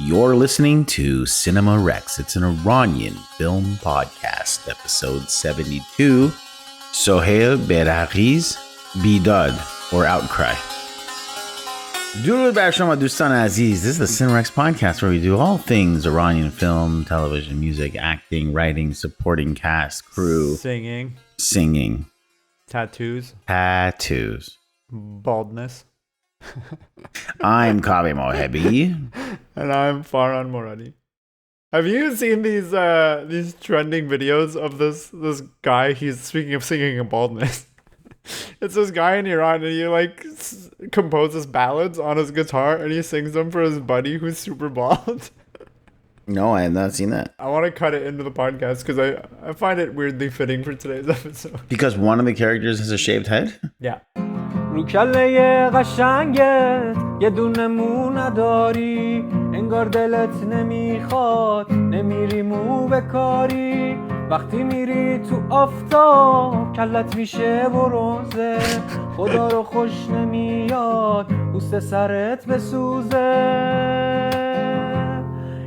You're listening to Cinema Rex. It's an Iranian film podcast, episode 72, Soheil Beiraghi's Bidad, or Outcry. Durud bar shoma dustan aziz. This is the Cinema Rex podcast where we do all things Iranian film, television, music, acting, writing, supporting cast, crew, singing, tattoos, baldness. I'm Kaveh Mohebi. And I'm Farhan Moradi. Have you seen these trending videos of this guy? He's speaking of singing and baldness. It's this guy in Iran, and he composes ballads on his guitar, and he sings them for his buddy who's super bald. No, I have not seen that. I want to cut it into the podcast because I find it weirdly fitting for today's episode. Because one of the characters has a shaved head? Yeah. رو کله قشنگت یه دونه مو نداری انگار دلت نمیخواد نمیری مو بکاری وقتی میری تو آفتاب کلت میشه برونزه خدا رو خوش نمیاد پوست سرت بسوزه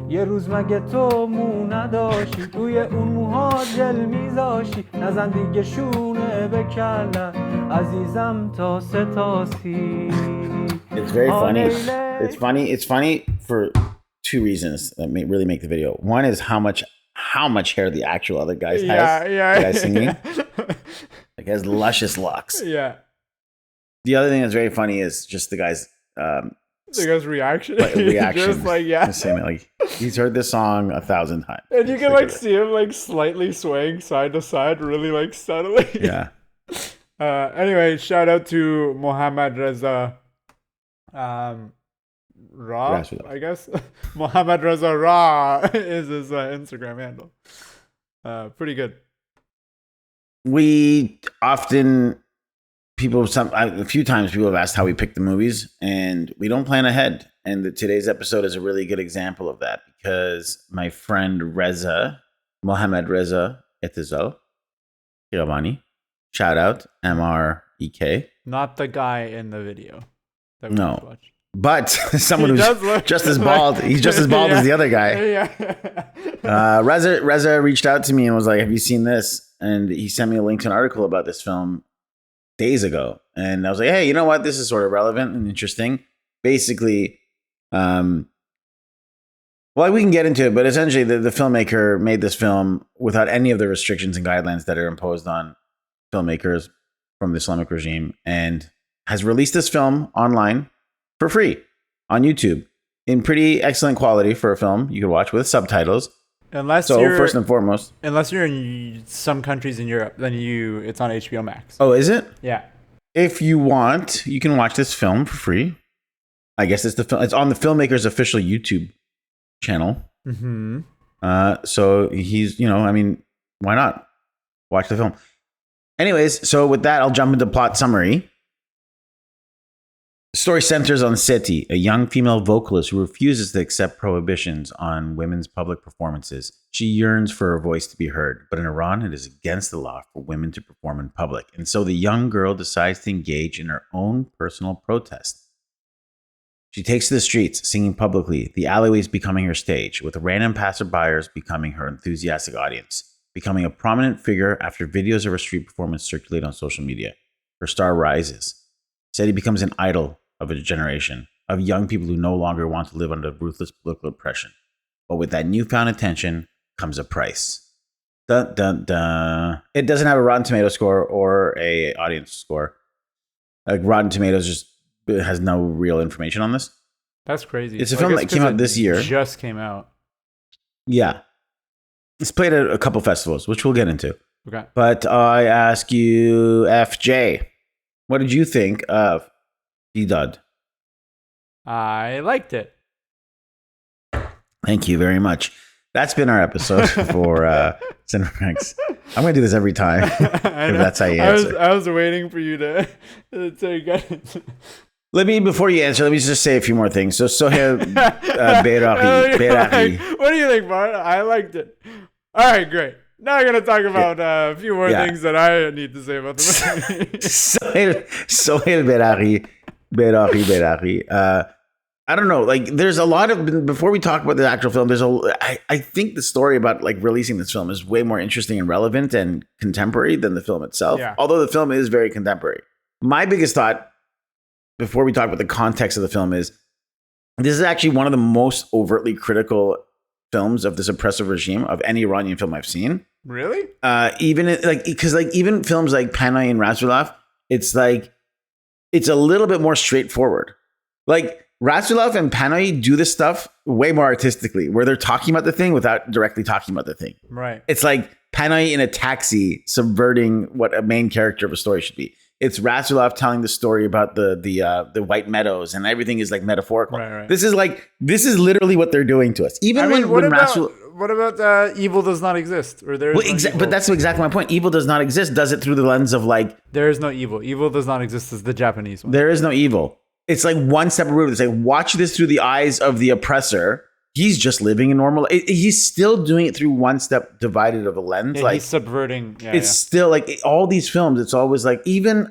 یه روز مگه تو مو نداشتی توی اون موها جل میذاشتی نزن دیگه شونه به کلت عزیزم تا ستاسی. It's very funny. It's funny for two reasons that really make the video. One is how much hair the actual other guy has. Yeah. The guy singing. Like has luscious locks. Yeah. The other thing that's very funny is just the guy's reaction. Just yeah. Saying that, like he's heard this song 1,000 times. And you can see him slightly swaying side to side, really subtly. Yeah. Anyway, shout out to Mohammad Reza Ra, I guess. Mohammad Reza Ra is his Instagram handle. Pretty good. We often a few times people have asked how we pick the movies, and we don't plan ahead. And today's episode is a really good example of that because my friend Mohammad Reza Etizal Kiravani, shout out MREK. Not the guy in the video that we watched. But someone who's just as bald. He's just as bald as the other guy. Yeah. Reza reached out to me and was like, "Have you seen this?" And he sent me a link to an article about this film days ago. And I was like, "Hey, you know what? This is sort of relevant and interesting." Basically, well, we can get into it, but essentially the filmmaker made this film without any of the restrictions and guidelines that are imposed on filmmakers from the Islamic regime, and has released this film online for free on YouTube in pretty excellent quality for a film you could watch with subtitles. First and foremost, unless you're in some countries in Europe, then it's on HBO Max. Oh, is it? Yeah. If you want, you can watch this film for free. I guess it's it's on the filmmaker's official YouTube channel. Mm-hmm. So he's, why not watch the film? Anyways, so with that, I'll jump into plot summary. The story centers on Seti, a young female vocalist who refuses to accept prohibitions on women's public performances. She yearns for her voice to be heard, but in Iran, it is against the law for women to perform in public. And so the young girl decides to engage in her own personal protest. She takes to the streets, singing publicly, the alleyways becoming her stage, with random passerbyers becoming her enthusiastic audience. Becoming a prominent figure after videos of her street performance circulate on social media. Her star rises. Seti becomes an idol of a generation, of young people who no longer want to live under ruthless political oppression. But with that newfound attention comes a price. Dun, dun, dun. It doesn't have a Rotten Tomatoes score or a audience score. Like Rotten Tomatoes just has no real information on this. That's crazy. It's a film that came out this year. Just came out. Yeah. It's played at a couple festivals, which we'll get into. Okay. But I ask you, FJ, what did you think of Bidad? I liked it. Thank you very much. That's been our episode for Cinema Rex. I'm going to do this every time. If that's how you answer. I was waiting for you to get it. Before you answer, let me just say a few more things. So Soheil Beiraghi. What do you think, Bart? I liked it. All right, great. Now I'm going to talk about a few more things that I need to say about the movie. Soheil Beiraghi. I don't know. Like, there's a lot of, before we talk about the actual film, I think the story about like releasing this film is way more interesting and relevant and contemporary than the film itself. Yeah. Although the film is very contemporary. My biggest thought before we talk about the context of the film is this is actually one of the most overtly critical films of this oppressive regime of any Iranian film I've seen. Really? Even films like Panay and Rasulov, it's like, it's a little bit more straightforward. Like, Rasulov and Panay do this stuff way more artistically, where they're talking about the thing without directly talking about the thing. Right. It's like Panay in a taxi subverting what a main character of a story should be. It's Rasulov telling the story about the white meadows, and everything is like metaphorical. Right. This is literally what they're doing to us. What about evil does not exist, or there is no evil? But that's exactly my point. Evil does not exist. Does it through the lens of like there is no evil. Evil does not exist is the Japanese one. There is no evil. It's like one step removed. It's like, watch this through the eyes of the oppressor. He's just living a normal. He's still doing it through one step divided of a lens. Yeah, like he's subverting. Still like all these films. It's always like, even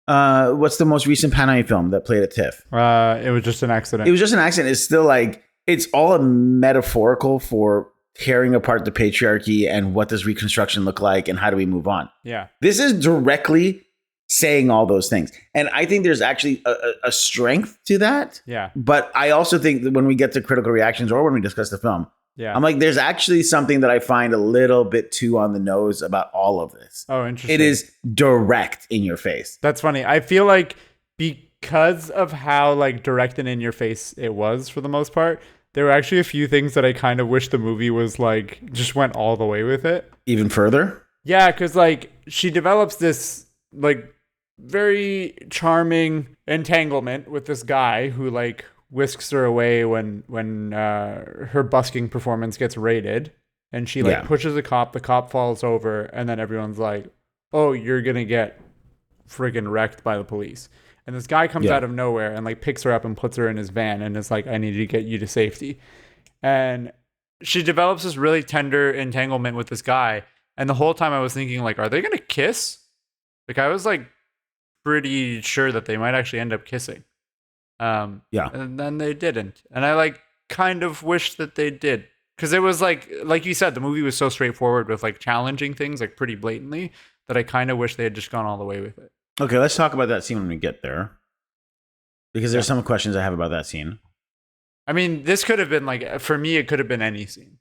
what's the most recent Panay film that played at TIFF? It was just an accident. It was just an accident. It's still like, it's all a metaphorical for tearing apart the patriarchy and what does Reconstruction look like and how do we move on. Yeah, this is directly saying all those things. And I think there's actually a strength to that. Yeah. But I also think that when we get to critical reactions or when we discuss the film, I'm like, there's actually something that I find a little bit too on the nose about all of this. Oh, interesting. It is direct in your face. That's funny. I feel like because of how like direct and in your face it was for the most part, there were actually a few things that I kind of wish the movie was like, just went all the way with it. Even further? Yeah, because like she develops this like very charming entanglement with this guy who like whisks her away when her busking performance gets raided, and she like pushes the cop falls over, and then everyone's like, oh, you're gonna get friggin' wrecked by the police. And this guy comes out of nowhere and like picks her up and puts her in his van and is like, I need to get you to safety. And she develops this really tender entanglement with this guy, and the whole time I was thinking like, are they gonna kiss? Like, I was like pretty sure that they might actually end up kissing. And then they didn't. And I like kind of wish that they did. Because it was like you said, the movie was so straightforward with like challenging things like pretty blatantly that I kind of wish they had just gone all the way with it. Okay, let's talk about that scene when we get there. Because there's some questions I have about that scene. I mean, this could have been like, for me, it could have been any scene.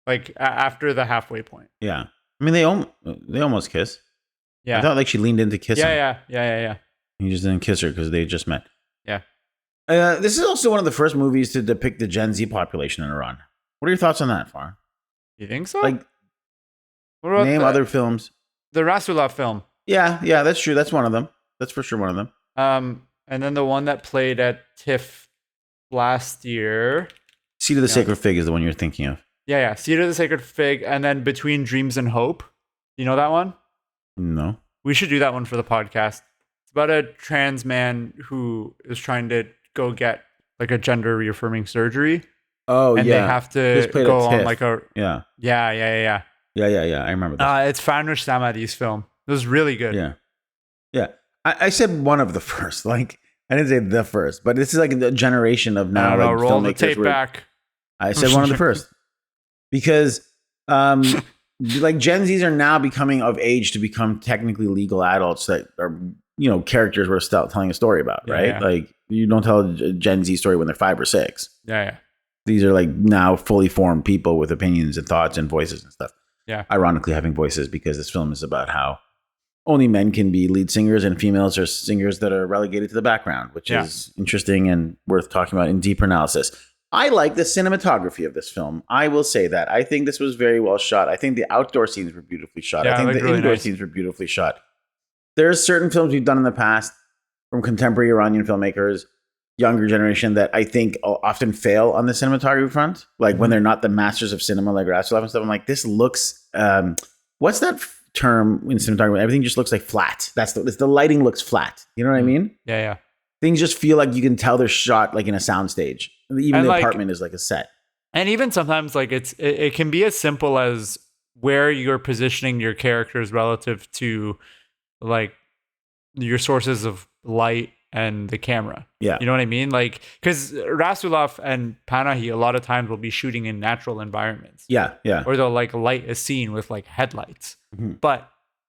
Like after the halfway point. Yeah. I mean, they almost kiss. Yeah. I thought like she leaned in to kiss him. Yeah. He just didn't kiss her because they just met. Yeah. This is also one of the first movies to depict the Gen Z population in Iran. What are your thoughts on that, Far? You think so? Like, what about name other films. The Rasulov film. Yeah, that's true. That's one of them. That's for sure one of them. And then the one that played at TIFF last year. Seed of the Sacred Fig is the one you're thinking of. Yeah. Seed of the Sacred Fig, and then Between Dreams and Hope. You know that one? No. We should do that one for the podcast. It's about a trans man who is trying to go get like a gender reaffirming surgery. Oh, and they have to go on like a... Yeah. Yeah. I remember that. It's Farnush Samadi's film. It was really good. Yeah. I said one of the first. Like, I didn't say the first, but this is like the generation of now. Like, roll the tape back. I said one of the first. Because... like Gen Zs are now becoming of age to become technically legal adults that are, characters we're still telling a story about, right? Yeah. Like, you don't tell a Gen Z story when they're 5 or 6. Yeah. These are like now fully formed people with opinions and thoughts and voices and stuff. Yeah. Ironically, having voices, because this film is about how only men can be lead singers and females are singers that are relegated to the background, which is interesting and worth talking about in deeper analysis. I like the cinematography of this film. I will say that. I think this was very well shot. I think the outdoor scenes were beautifully shot. I think the really indoor scenes were beautifully shot. There are certain films we've done in the past from contemporary Iranian filmmakers, younger generation, that I think often fail on the cinematography front. Like when they're not the masters of cinema like Rasulov and stuff. I'm like, this looks... what's that term in cinematography? Everything just looks like flat. The lighting looks flat. You know what I mean? Yeah. Things just feel like you can tell they're shot like in a soundstage. Even and the like, apartment is like a set. And even sometimes like it can be as simple as where you're positioning your characters relative to like your sources of light and the camera. Yeah. You know what I mean? Like, because Rasulov and Panahi a lot of times will be shooting in natural environments. Yeah. Yeah. Or they'll like light a scene with like headlights. Mhm. But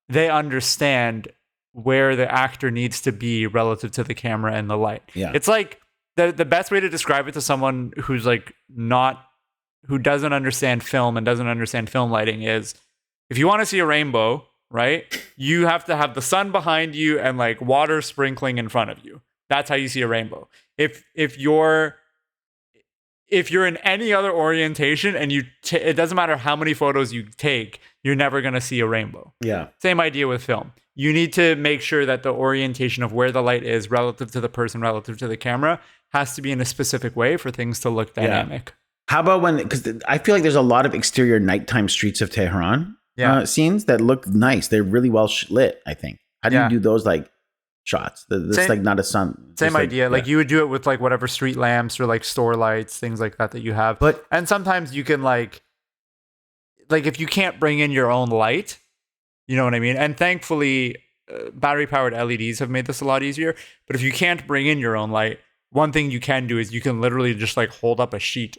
they understand where the actor needs to be relative to the camera and the light. Yeah. It's like the best way to describe it to someone who's like who doesn't understand film and doesn't understand film lighting is, if you want to see a rainbow, right? You have to have the sun behind you and like water sprinkling in front of you. That's how you see a rainbow. If you're in any other orientation and it doesn't matter how many photos you take, you're never going to see a rainbow. Yeah. Same idea with film. You need to make sure that the orientation of where the light is relative to the person, relative to the camera, has to be in a specific way for things to look dynamic. How about because I feel like there's a lot of exterior nighttime streets of Tehran scenes that look nice. They're really well lit, I think. How do you do those like shots? That's like not a sun. Same idea. Like you would do it with like whatever street lamps or like store lights, things like that you have. And sometimes you can like if you can't bring in your own light, you know what I mean? And thankfully, battery powered LEDs have made this a lot easier. But if you can't bring in your own light, one thing you can do is you can literally just like hold up a sheet,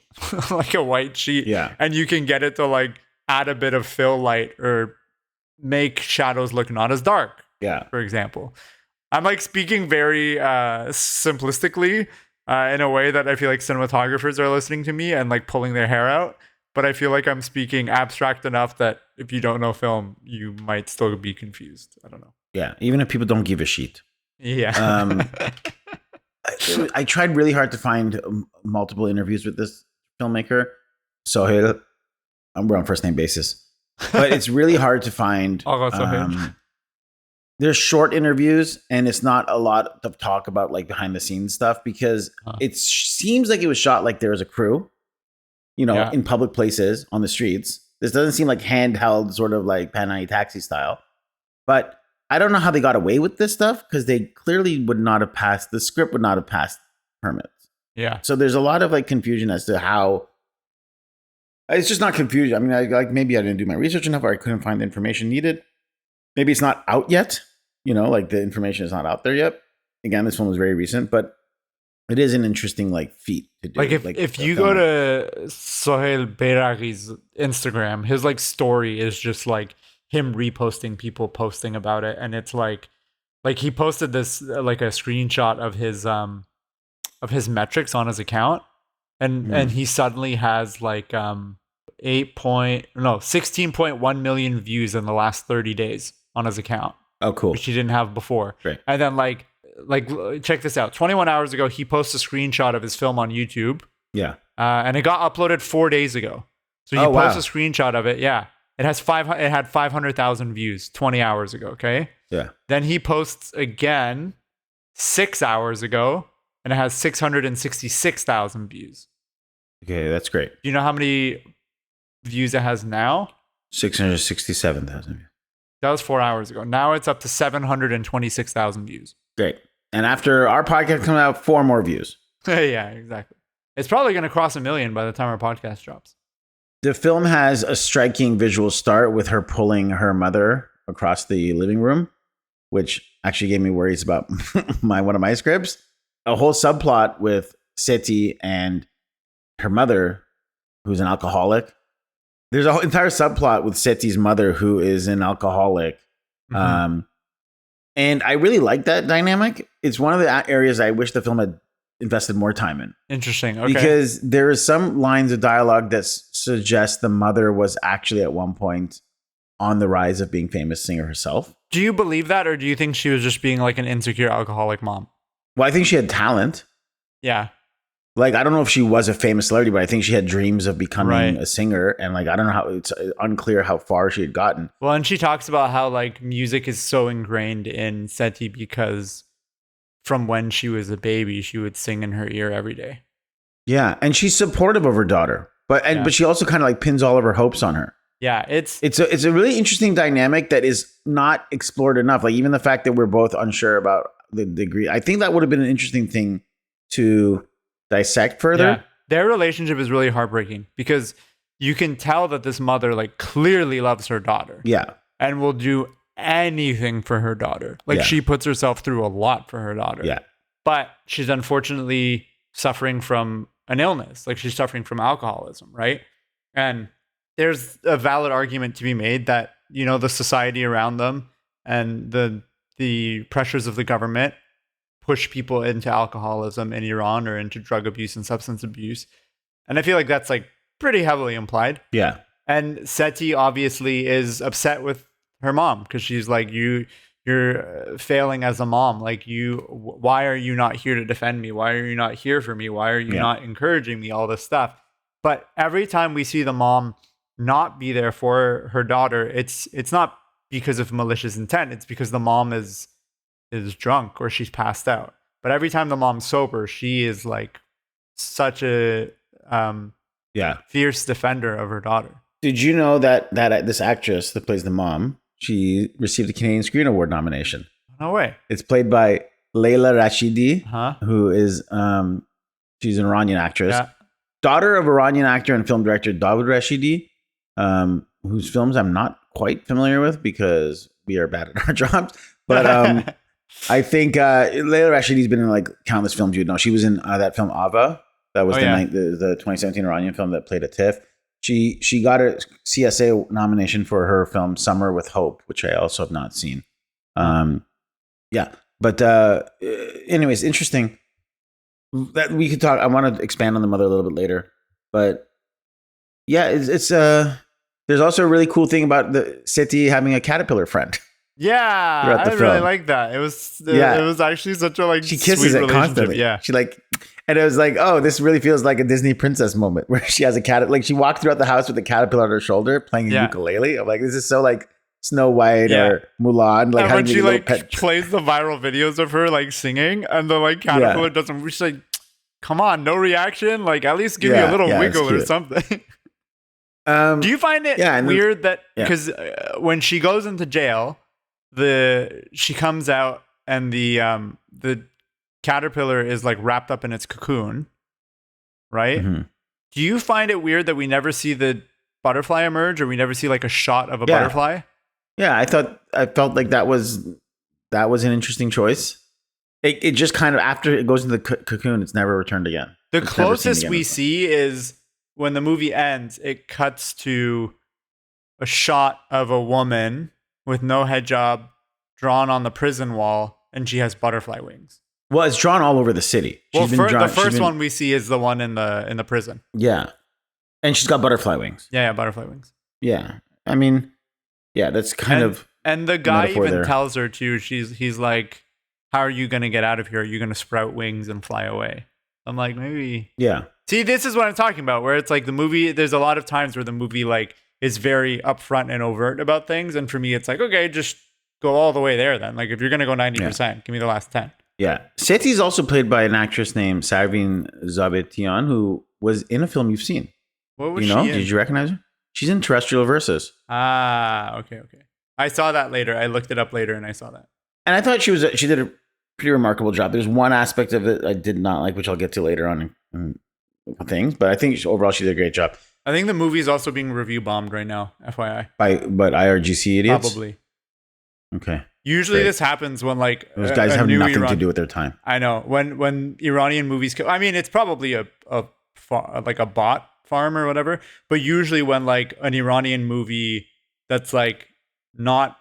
like a white sheet. Yeah. And you can get it to like add a bit of fill light or make shadows look not as dark. Yeah. For example. I'm like speaking very simplistically in a way that I feel like cinematographers are listening to me and like pulling their hair out. But I feel like I'm speaking abstract enough that if you don't know film, you might still be confused. I don't know. Yeah. Even if people don't give a shit. Yeah. I tried really hard to find multiple interviews with this filmmaker, Soheil. We're on first name basis, but it's really hard to find. There's short interviews, and it's not a lot of talk about like behind the scenes stuff because it seems like it was shot like there was a crew, in public places on the streets. This doesn't seem like handheld, sort of like Panay Taxi style, but I don't know how they got away with this stuff because they clearly would not have passed. The script would not have passed permits. Yeah. So there's a lot of like confusion as to how. It's just not confusion. I mean, maybe I didn't do my research enough, or I couldn't find the information needed. Maybe it's not out yet. Like the information is not out there yet. Again, this one was very recent, but it is an interesting like feat to do. Like if you go to Soheil Beiraghi's Instagram, his like story is just like him reposting people posting about it, and it's like he posted this like a screenshot of his metrics on his account, and he suddenly has like 16.1 million views in the last 30 days on his account. Oh, cool. Which he didn't have before. Great. And then like check this out. 21 hours ago, he posted a screenshot of his film on YouTube. Yeah. And it got uploaded 4 days ago. So he posted a screenshot of it. Yeah. It had 500,000 views 20 hours ago. Okay. Yeah. Then he posts again 6 hours ago, and it has 666,000 views. Okay, that's great. Do you know how many views it has now? 667,000. That was 4 hours ago. Now it's up to 726,000 views. Great. And after our podcast comes out, 4 more views. Yeah, exactly. It's probably going to cross 1 million by the time our podcast drops. The film has a striking visual start with her pulling her mother across the living room, which actually gave me worries about one of my scripts. A whole subplot with Seti and her mother, who's an alcoholic. There's a whole entire subplot with Seti's mother, who is an alcoholic. Mm-hmm. And I really like that dynamic. It's one of the areas I wish the film had invested more time in. Interesting. Okay. Because there are some lines of dialogue that suggest the mother was actually at one point on the rise of being a famous singer herself. Do you believe that, or do you think she was just being like an insecure alcoholic mom? Well, I think she had talent. Yeah. Like, I don't know if she was a famous celebrity, but I think she had dreams of becoming a singer. And like, I don't know how, it's unclear how far she had gotten. Well, and she talks about how like music is so ingrained in Seti because from when she was a baby, she would sing in her ear every day. Yeah. And she's supportive of her daughter, but she also kind of like pins all of her hopes on her. Yeah. It's a really interesting dynamic that is not explored enough. Like even the fact that we're both unsure about the degree, I think that would have been an interesting thing to dissect further. Yeah. Their relationship is really heartbreaking because you can tell that this mother like clearly loves her daughter. Yeah. And will do anything for her daughter. Like she puts herself through a lot for her daughter. Yeah. but she's unfortunately suffering from an illness. Like she's suffering from alcoholism, right? And there's a valid argument to be made that, you know, the society around them and the pressures of the government push people into alcoholism in Iran or into drug abuse and substance abuse. And I feel like that's like pretty heavily implied. Yeah. And Seti obviously is upset with her mom because she's like, you're failing as a mom. Like why are you not here to defend me? Why are you not here for me? Why are you not encouraging me? All this stuff. But every time we see the mom not be there for her daughter, it's not because of malicious intent. It's because the mom is drunk or she's passed out. But every time the mom's sober, she is like such a fierce defender of her daughter. Did you know that this actress that plays the mom, she received a Canadian Screen Award nomination? No way. It's played by Layla Rashidi, who is she's an Iranian actress, daughter of Iranian actor and film director Dawood Rashidi, whose films I'm not quite familiar with because we are bad at our jobs. But I think Layla Rashidi's been in like countless films. You know, she was in that film Ava. That was the 2017 Iranian film that played at TIFF. She got a CSA nomination for her film Summer with Hope, which I also have not seen. But anyways, interesting that we could talk. I want to expand on the mother a little bit later, but yeah, it's there's also a really cool thing about the Seti having a caterpillar friend. Yeah, I really like that. It was actually such a like she kisses sweet it constantly. Yeah, she like, and it was like, oh, this really feels like a Disney princess moment where she has a cat. Like she walked throughout the house with a caterpillar on her shoulder playing a ukulele. I'm like, this is so like Snow White or Mulan. Like and when she like plays the viral videos of her like singing and the like caterpillar doesn't. She's like, come on, no reaction. Like at least give me a little wiggle or something. Do you find it weird that because when she goes into jail, she comes out and the caterpillar is like wrapped up in its cocoon, right? Mm-hmm. Do you find it weird that we never see the butterfly emerge, or we never see like a shot of a butterfly? Yeah, I felt like that was an interesting choice. It just kind of, after it goes into the cocoon, it's never returned again. The closest we see is when the movie ends, it cuts to a shot of a woman with no hijab drawn on the prison wall, and she has butterfly wings. Well, it's drawn all over the city. The first one we see is the one in the prison. Yeah. And she's got butterfly wings. Yeah, butterfly wings. Yeah. I mean, yeah, that's kind of... And the guy even tells her too, he's like, how are you going to get out of here? Are you going to sprout wings and fly away? I'm like, maybe... Yeah. See, this is what I'm talking about, where it's like the movie, there's a lot of times where the movie like is very upfront and overt about things. And for me, it's like, okay, just go all the way there then. Like if you're going to go 90%, give me the last 10. Yeah. Seti is also played by an actress named Sarvin Zabetian, who was in a film you've seen. What was she in? Did you recognize her? She's in Terrestrial Versus. Ah, okay. I saw that later. I looked it up later and I saw that. And I thought she did a pretty remarkable job. There's one aspect of it I did not like, which I'll get to later on in things, but I think overall she did a great job. I think the movie is also being review bombed right now, FYI. By IRGC idiots? Probably. Okay. Usually this happens when like those guys have nothing to do with their time. I know. When Iranian movies I mean, it's probably a bot farm or whatever, but usually when like an Iranian movie that's like not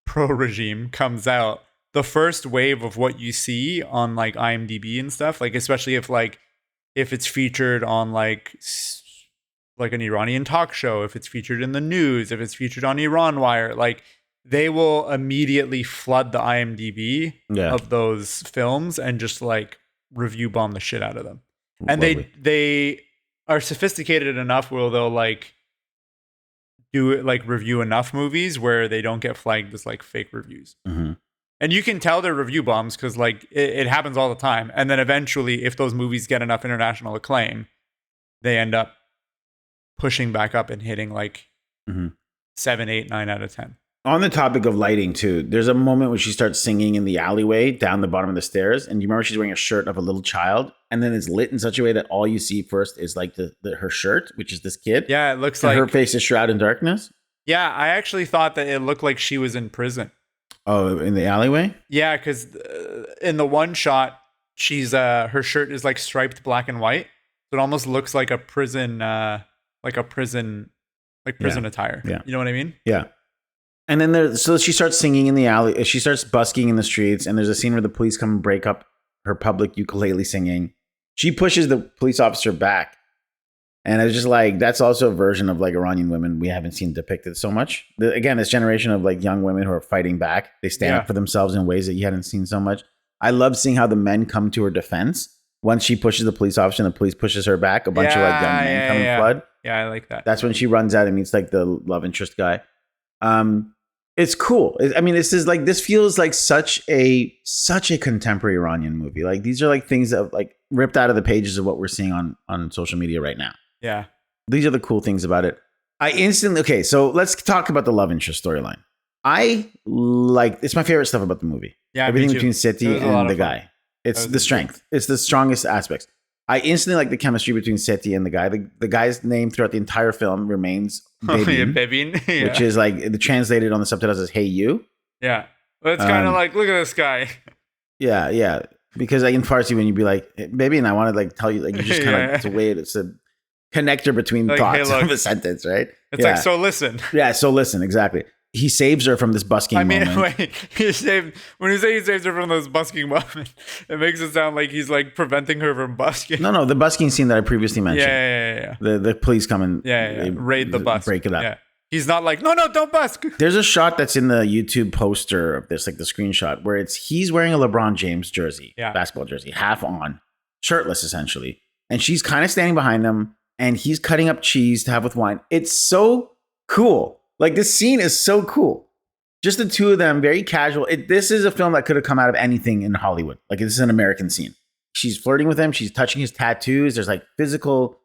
pro-regime comes out, the first wave of what you see on like IMDb and stuff, like especially if it's featured on like an Iranian talk show, if it's featured in the news, if it's featured on Iran Wire, like they will immediately flood the IMDb of those films and just like review bomb the shit out of them. And they are sophisticated enough where they'll like do it, like review enough movies where they don't get flagged as like fake reviews. Mm-hmm. And you can tell they're review bombs because like it happens all the time. And then eventually, if those movies get enough international acclaim, they end up pushing back up and hitting like 7, 8, 9 out of 10. On the topic of lighting too, there's a moment when she starts singing in the alleyway down the bottom of the stairs. And you remember she's wearing a shirt of a little child, and then it's lit in such a way that all you see first is like her shirt, which is this kid. Yeah, it looks and like her face is shrouded in darkness. Yeah, I actually thought that it looked like she was in prison. Oh, in the alleyway? Yeah, because in the one shot, she's her shirt is like striped black and white. So it almost looks like a prison prison attire. Yeah. You know what I mean? Yeah. And then so she starts singing in the alley. She starts busking in the streets, and there's a scene where the police come and break up her public ukulele singing. She pushes the police officer back. And I was just like, that's also a version of like Iranian women we haven't seen depicted so much. Again, this generation of like young women who are fighting back. They stand up for themselves in ways that you hadn't seen so much. I love seeing how the men come to her defense. Once she pushes the police officer and the police pushes her back, a bunch of like young men come and flood. Yeah, I like that. That's when she runs out and meets like the love interest guy. It's cool. This feels like such a contemporary Iranian movie. Like these are like things that like ripped out of the pages of what we're seeing on social media right now. Yeah. These are the cool things about it. Okay, so let's talk about the love interest storyline. It's my favorite stuff about the movie. Yeah, everything between Seti and the guy. It's the strength. It's the strongest aspects. I instantly like the chemistry between Seti and the guy. The guy's name throughout the entire film remains Bebin, which is like translated on the subtitles as "Hey you." Yeah, but it's kind of like, look at this guy. Yeah, yeah. Because like in Farsi, when you'd be like, "Baby," and I want to like tell you, like you just kind of it's a way. It's a connector between like, thoughts hey, of a sentence, right? It's like, so listen. Yeah, so listen, exactly. He saves her from this busking moment. When you say he saves her from this busking moment, it makes it sound like he's like preventing her from busking. No, the busking scene that I previously mentioned. Yeah. The police come and raid the bus, break it up. Yeah. He's not like, no, don't busk. There's a shot that's in the YouTube poster of this, like the screenshot, where he's wearing a LeBron James jersey, basketball jersey, half on, shirtless essentially, and she's kind of standing behind him, and he's cutting up cheese to have with wine. It's so cool. Like this scene is so cool. Just the two of them, very casual. This is a film that could have come out of anything in Hollywood. Like this is an American scene. She's flirting with him. She's touching his tattoos. There's like physical,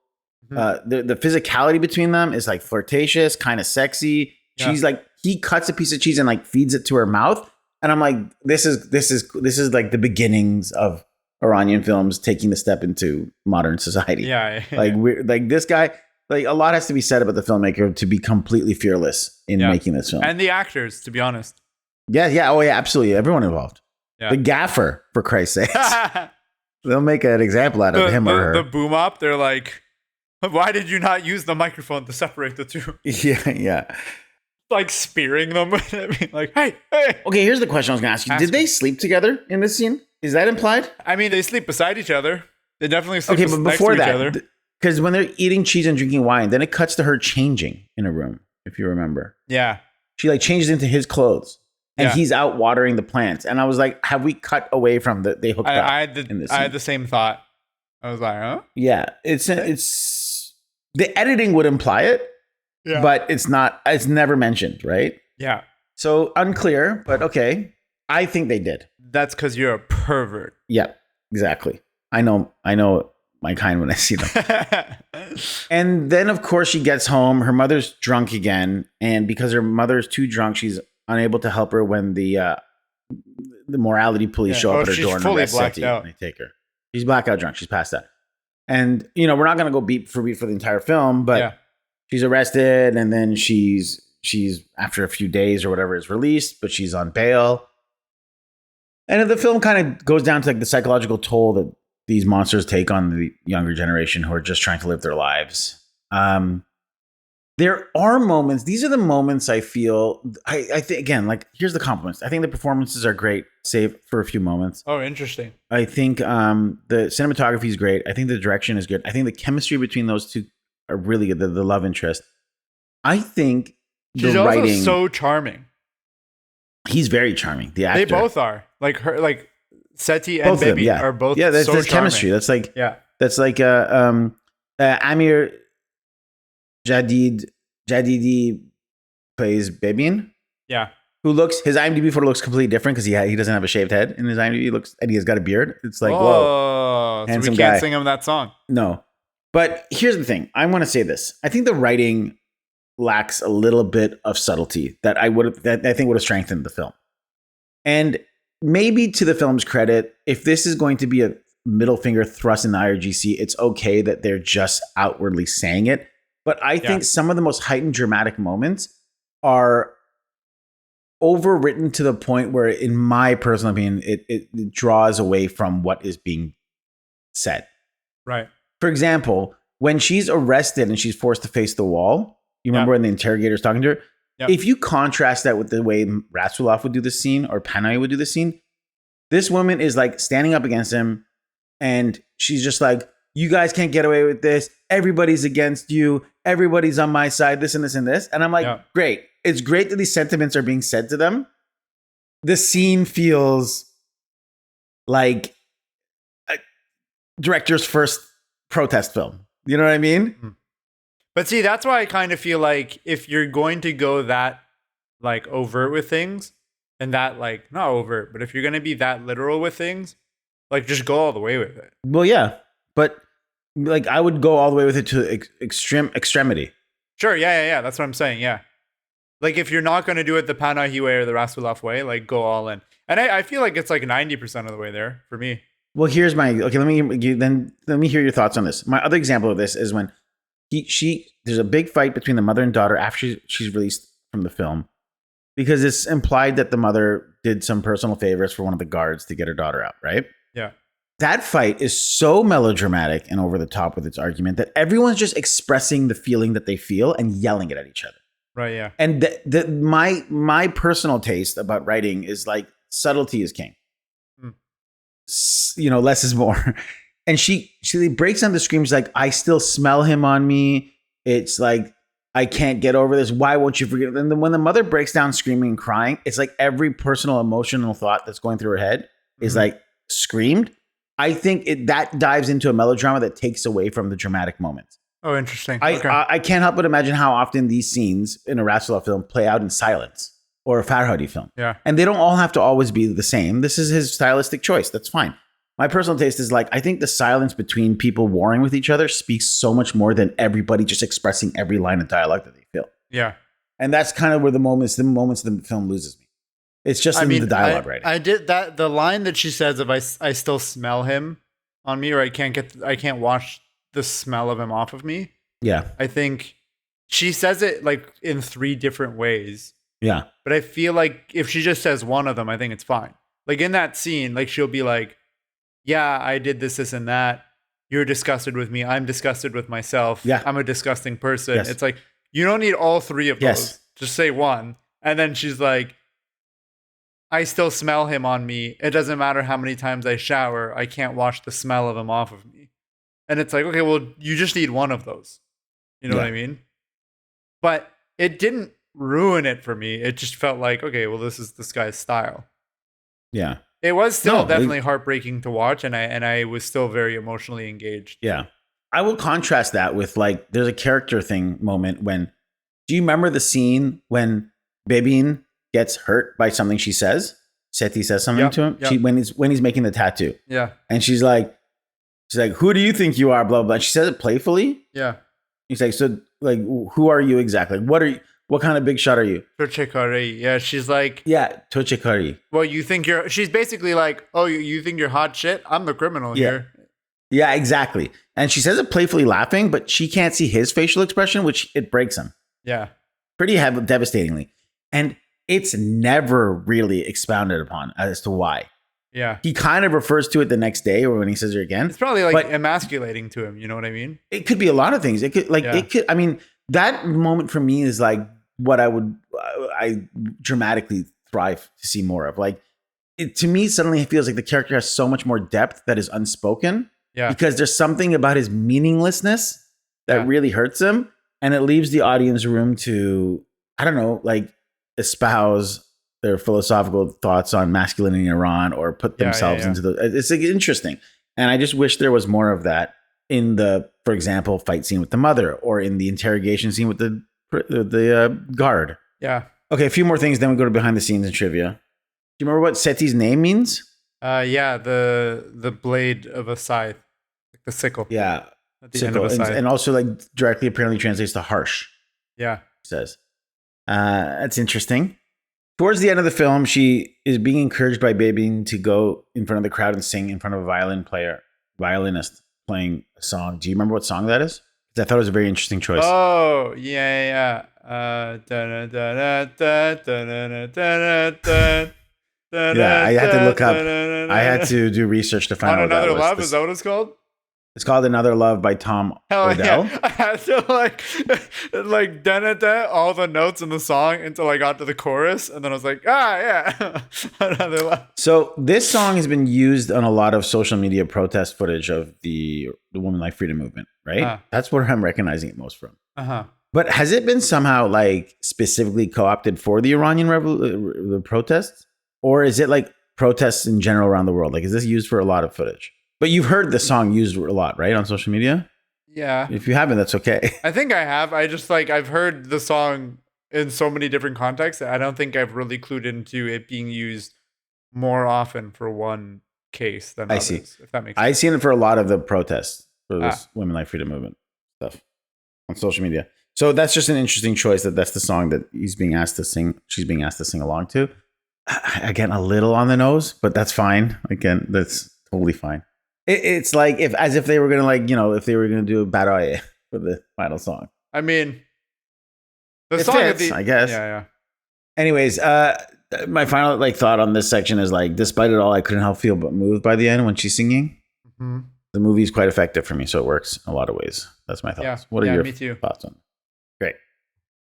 the physicality between them is like flirtatious, kind of sexy. Yeah. She's like, he cuts a piece of cheese and like feeds it to her mouth. And I'm like, this is like the beginnings of Iranian films taking the step into modern society. Yeah. Like we're like this guy. Like a lot has to be said about the filmmaker to be completely fearless in making this film. And the actors, to be honest. Yeah. Oh yeah, absolutely. Everyone involved. Yeah. The gaffer, for Christ's sake. They'll make an example out of him or her. The boom op, they're like, why did you not use the microphone to separate the two? Yeah. Like spearing them with it. Like, hey. Okay, here's the question I was going to ask you. Did they sleep together in this scene? Is that implied? I mean, they sleep beside each other. They definitely sleep but before next to each other. Because when they're eating cheese and drinking wine, then it cuts to her changing in a room, if you remember. Yeah. She like changes into his clothes. And he's out watering the plants. And I was like, have we cut away from they hooked up in this scene? I had the same thought. I was like, huh? Yeah. It's the editing would imply it, but it's never mentioned, right? Yeah. So unclear, but okay. I think they did. That's because you're a pervert. Yeah, exactly. I know my kind when I see them. And then, of course, she gets home. Her mother's drunk again. And because her mother's too drunk, she's unable to help her when the morality police show up at her door and arrest Seti and they take her. She's blackout drunk. She's passed out. And, we're not going to go beat for beat for the entire film, but she's arrested. And then she's after a few days or whatever is released, but she's on bail. And the film kind of goes down to like the psychological toll that these monsters take on the younger generation who are just trying to live their lives. There are moments. These are the moments I feel. I think again, like here's the compliments. I think the performances are great, save for a few moments. Oh, interesting. I think the cinematography is great. I think the direction is good. I think the chemistry between those two are really good. The love interest. I think she's the writing. Also so charming. He's very charming. The actor. They both are. Like her, like Seti and Baby are both. Yeah, that's so chemistry. That's like Amir Jadidi plays Bebin. Yeah. Who looks, his IMDb photo looks completely different because he doesn't have a shaved head in his IMDb. And he has got a beard. It's like, whoa, so we can't sing him that song. No. But here's the thing. I want to say this. I think the writing lacks a little bit of subtlety that I think would have strengthened the film. And maybe to the film's credit, if this is going to be a middle finger thrust in the IRGC, it's okay that they're just outwardly saying it. But I think some of the most heightened dramatic moments are overwritten to the point where, in my personal opinion, it draws away from what is being said. Right. For example, when she's arrested and she's forced to face the wall, you remember when the interrogator's talking to her? Yep. If you contrast that with the way Rasulov would do the scene or Panay would do the scene, this woman is like standing up against him and she's just like, you guys can't get away with this. Everybody's against you. Everybody's on my side, this and this and this. And I'm like, great. It's great that these sentiments are being said to them. The scene feels like a director's first protest film. You know what I mean? But see, that's why I kind of feel like if you're going to go that like overt with things and that like not overt, but if you're going to be that literal with things, like just go all the way with it. Well, yeah, but like I would go all the way with it to extremity. Sure. Yeah. That's what I'm saying. Yeah. Like if you're not going to do it the Panahi way or the Rasulov way, like go all in. And I feel like it's like 90% of the way there for me. Well, here's my, okay, let me hear your thoughts on this. My other example of this is when there's a big fight between the mother and daughter after she's released from the film because it's implied that the mother did some personal favors for one of the guards to get her daughter out, right? Yeah. That fight is so melodramatic and over the top with its argument that everyone's just expressing the feeling that they feel and yelling it at each other. Right, yeah. And my personal taste about writing is like subtlety is king. You know, less is more. And she breaks down the screams like, I still smell him on me. It's like, I can't get over this. Why won't you forget? And then when the mother breaks down screaming and crying, it's like every personal emotional thought that's going through her head is like screamed. I think that dives into a melodrama that takes away from the dramatic moments. Oh, interesting. I can't help but imagine how often these scenes in a Rasulov film play out in silence or a Farhadi film. Yeah. And they don't all have to always be the same. This is his stylistic choice. That's fine. My personal taste is like, I think the silence between people warring with each other speaks so much more than everybody just expressing every line of dialogue that they feel. Yeah. And that's kind of where the moments of the film loses me. It's just the dialogue writing. I did that. The line that she says, if I still smell him on me, or I can't wash the smell of him off of me. Yeah. I think she says it like in 3 different ways. Yeah. But I feel like if she just says one of them, I think it's fine. Like in that scene, like she'll be like, yeah, I did this, and that. You're disgusted with me. I'm disgusted with myself. Yeah. I'm a disgusting person. Yes. It's like, you don't need all 3 of those. Yes. Just say one. And then she's like, I still smell him on me. It doesn't matter how many times I shower. I can't wash the smell of him off of me. And it's like, okay, well, you just need one of those. You know what I mean? But it didn't ruin it for me. It just felt like, okay, well, this is this guy's style. Yeah. It was still definitely heartbreaking to watch, and I was still very emotionally engaged. Yeah. I will contrast that with like, there's a character thing moment when, do you remember the scene when Bebin gets hurt by something she says? Seti says something to him. Yep. When he's making the tattoo. Yeah. And she's like, who do you think you are? Blah, blah. She says it playfully. Yeah. He's like, so like, who are you exactly? What kind of big shot are you? Tochekari. Yeah, she's like... Yeah, Tochekari. Well, you think you're... She's basically like, oh, you think you're hot shit? I'm the criminal here. Yeah, exactly. And she says it playfully laughing, but she can't see his facial expression, which it breaks him. Yeah. Pretty devastatingly. And it's never really expounded upon as to why. Yeah. He kind of refers to it the next day or when he says it again. It's probably like emasculating to him. You know what I mean? It could be a lot of things. I mean, that moment for me is like what I dramatically thrive to see more of. Like, to me, suddenly it feels like the character has so much more depth that is unspoken. Yeah. Because there's something about his meaninglessness that really hurts him. And it leaves the audience room to, I don't know, like espouse their philosophical thoughts on masculinity in Iran or put themselves into it's like interesting. And I just wish there was more of that in the, for example, fight scene with the mother or in the interrogation scene with the guard. Yeah. Okay, a few more things, then we go to behind the scenes and trivia. Do you remember what Seti's name means? Yeah, the blade of a scythe, like the sickle. Yeah, at the end of a scythe. and also like directly apparently translates to harsh. Yeah, says. That's interesting. Towards the end of the film, she is being encouraged by Bebin to go in front of the crowd and sing in front of a violinist playing a song. Do you remember what song that is? I thought it was a very interesting choice. Oh, yeah. Yeah, I had to look up. I had to do research to find On out what that Another was. Love, is that what it's called? It's called Another Love by Tom Hell Odell. yeah. I had to like all the notes in the song until I got to the chorus, and then I was like, yeah. Another Love. So this song has been used on a lot of social media protest footage of the women like freedom movement, right? That's where I'm recognizing it most from. Uh-huh. But has it been somehow like specifically co-opted for the Iranian the protests? Or is it like protests in general around the world? Like, is this used for a lot of footage? But you've heard the song used a lot, right? On social media? Yeah. If you haven't, that's okay. I think I have. I just I've heard the song in so many different contexts that I don't think I've really clued into it being used more often for one case than others. See. If that makes sense. I've seen it for a lot of the protests for this women like freedom movement stuff on social media. So that's just an interesting choice that's the song that he's being asked to sing. She's being asked to sing along to. Again, a little on the nose, but that's fine. Again, that's totally fine. It's like as if they were gonna if they were gonna do Beiraghi for the final song. I mean, the it song fits, I guess. Yeah. Anyways, my final thought on this section is despite it all, I couldn't help feel but moved by the end when she's singing. Mm-hmm. The movie's quite effective for me, so it works in a lot of ways. That's my thoughts. Yeah. What are me too. your thoughts on it? Great.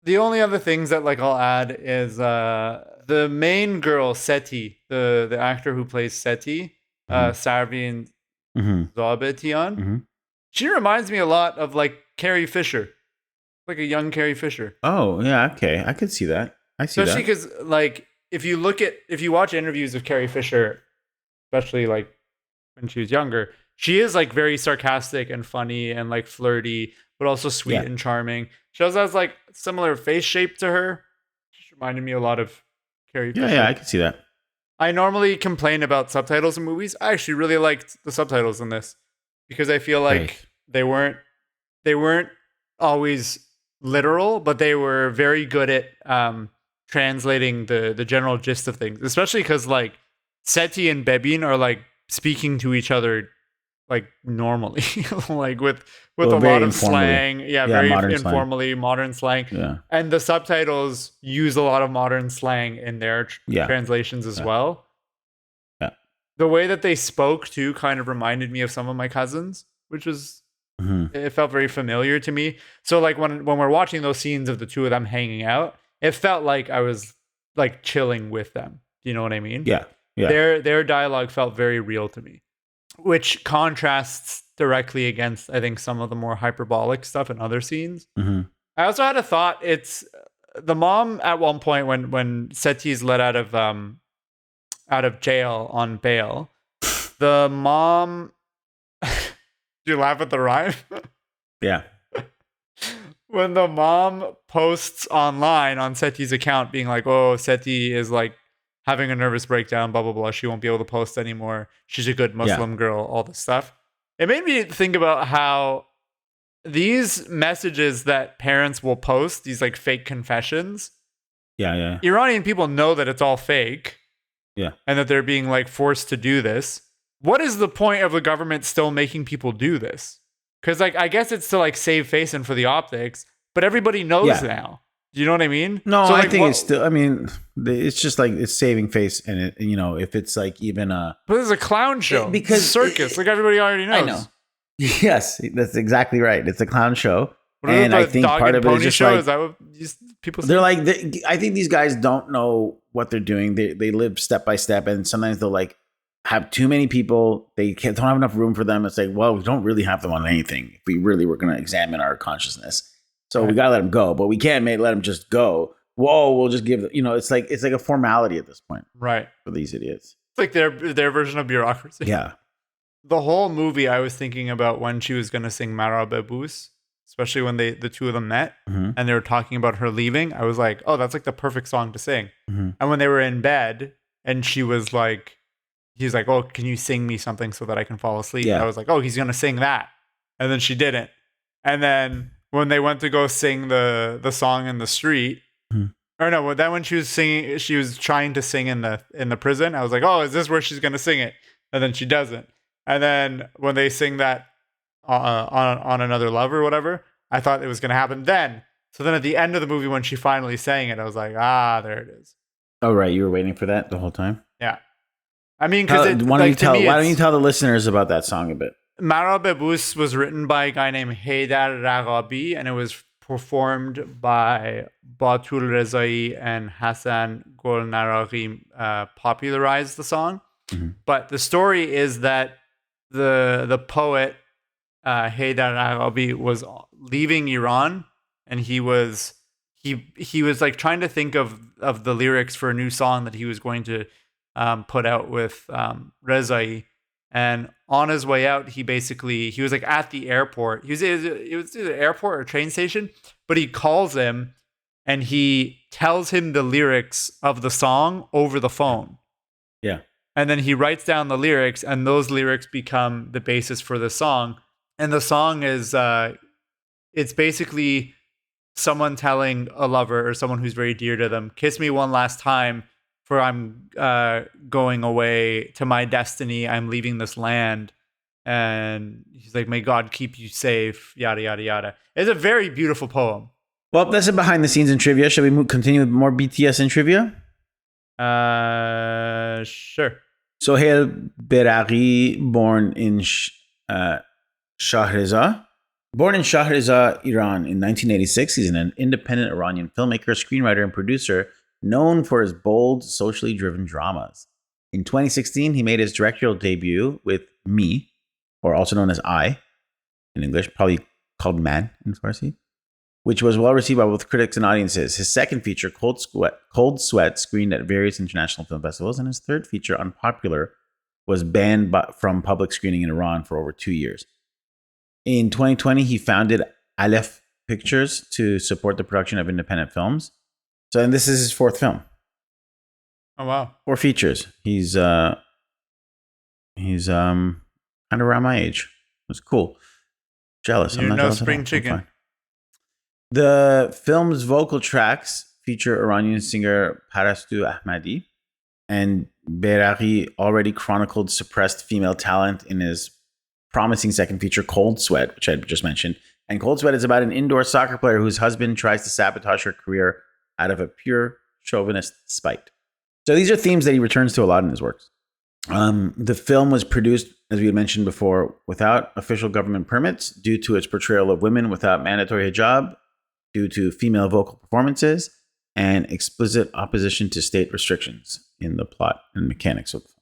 The only other things that I'll add is the main girl, Seti, the actor who plays Seti, Sarvin Zabetian. Mm-hmm. She reminds me a lot of Carrie Fisher, like a young Carrie Fisher. Oh yeah, okay, I could see that. I see especially because if you watch interviews of Carrie Fisher, especially when she was younger, she is very sarcastic and funny and flirty, but also sweet and charming. She also has similar face shape to her. She reminded me a lot of Carrie Fisher. Yeah, I can see that. I normally complain about subtitles in movies. I actually really liked the subtitles in this because I feel like they weren't always literal, but they were very good at translating the general gist of things. Especially because Seti and Bebin are speaking to each other normally, with a lot of slang. Yeah, very informally, modern slang. Yeah. And the subtitles use a lot of modern slang in their translations as well. Yeah. The way that they spoke too kind of reminded me of some of my cousins, which was it felt very familiar to me. So when we're watching those scenes of the two of them hanging out, it felt like I was chilling with them. Do you know what I mean? Yeah. Yeah. Their dialogue felt very real to me, which contrasts directly against, I think, some of the more hyperbolic stuff in other scenes. Mm-hmm. I also had a thought. It's the mom at one point when Seti's let out of jail on bail. The mom. Do you laugh at the rhyme? Yeah. When the mom posts online on Seti's account, being like, "Oh, Seti is having a nervous breakdown, blah, blah, blah. She won't be able to post anymore. She's a good Muslim girl," all this stuff. It made me think about how these messages that parents will post, these fake confessions. Yeah. Iranian people know that it's all fake. Yeah. And that they're being forced to do this. What is the point of the government still making people do this? Because I guess it's to save face and for the optics, but everybody knows now. Do you know what I mean? No, so I think it's still. I mean, it's just it's saving face, and it, if it's even a. But it's a clown show because circus, everybody already knows. I know. Yes, that's exactly right. It's a clown show, and I think part of it is just show? Is that what people say? They're I think these guys don't know what they're doing. They live step by step, and sometimes they'll have too many people. They don't have enough room for them. It's well, we don't really have them on anything. If we really were going to examine our consciousness. So we gotta let them go, but we can't let them just go. Whoa, we'll just give them. It's like a formality at this point, right? For these idiots, it's their version of bureaucracy. Yeah. The whole movie, I was thinking about when she was gonna sing Mara Bebus, especially when the two of them met and they were talking about her leaving. I was like, oh, that's the perfect song to sing. And when they were in bed and she was he's like, oh, can you sing me something so that I can fall asleep? Yeah. I was like, oh, he's gonna sing that, and then she didn't, and then. When they went to go sing the song in the street, or no, then when she was trying to sing in the prison. I was like, oh, is this where she's gonna sing it? And then she doesn't. And then when they sing that on Another Love or whatever, I thought it was going to happen then. So then at the end of the movie, when she finally sang it, I was like, there it is. Oh, right. You were waiting for that the whole time? Yeah. I mean, because why don't you tell the listeners about that song a bit? Mara Bebous was written by a guy named Haydar Raghabi, and it was performed by Batul Rezai and Hassan Golnaraghi popularized the song. Mm-hmm. But the story is that the poet Haydar Raghabi was leaving Iran, and he was like trying to think of the lyrics for a new song that he was going to put out with Rezai. And on his way out, he was like at the airport. It was either airport or train station, but he calls him and he tells him the lyrics of the song over the phone. Yeah. And then he writes down the lyrics, and those lyrics become the basis for the song. And the song is, it's basically someone telling a lover or someone who's very dear to them, kiss me one last time, for I'm going away to my destiny. I'm leaving this land. And he's like, may God keep you safe, yada, yada, yada. It's a very beautiful poem. Well, that's it behind the scenes in trivia. Shall we continue with more BTS in trivia? Sure. Soheil Beiraghi, born in Shahriza, Iran in 1986. He's an independent Iranian filmmaker, screenwriter, and producer known for his bold, socially driven dramas. In 2016, he made his directorial debut with Me, or also known as I in English, probably called Man in Farsi, which was well received by both critics and audiences. His second feature, Cold Sweat, screened at various international film festivals, and his third feature, Unpopular, was banned from public screening in Iran for over 2 years. In 2020, he founded Aleph Pictures to support the production of independent films. And this is his fourth film. Oh wow! 4 features. He's kind of around my age. It's cool. Jealous. You're no spring chicken. The film's vocal tracks feature Iranian singer Parastu Ahmadi, and Beiraghi already chronicled suppressed female talent in his promising second feature, Cold Sweat, which I just mentioned. And Cold Sweat is about an indoor soccer player whose husband tries to sabotage her career out of a pure chauvinist spite. So these are themes that he returns to a lot in his works. The film was produced, as we had mentioned before, without official government permits due to its portrayal of women without mandatory hijab, due to female vocal performances, and explicit opposition to state restrictions in the plot and mechanics of the film.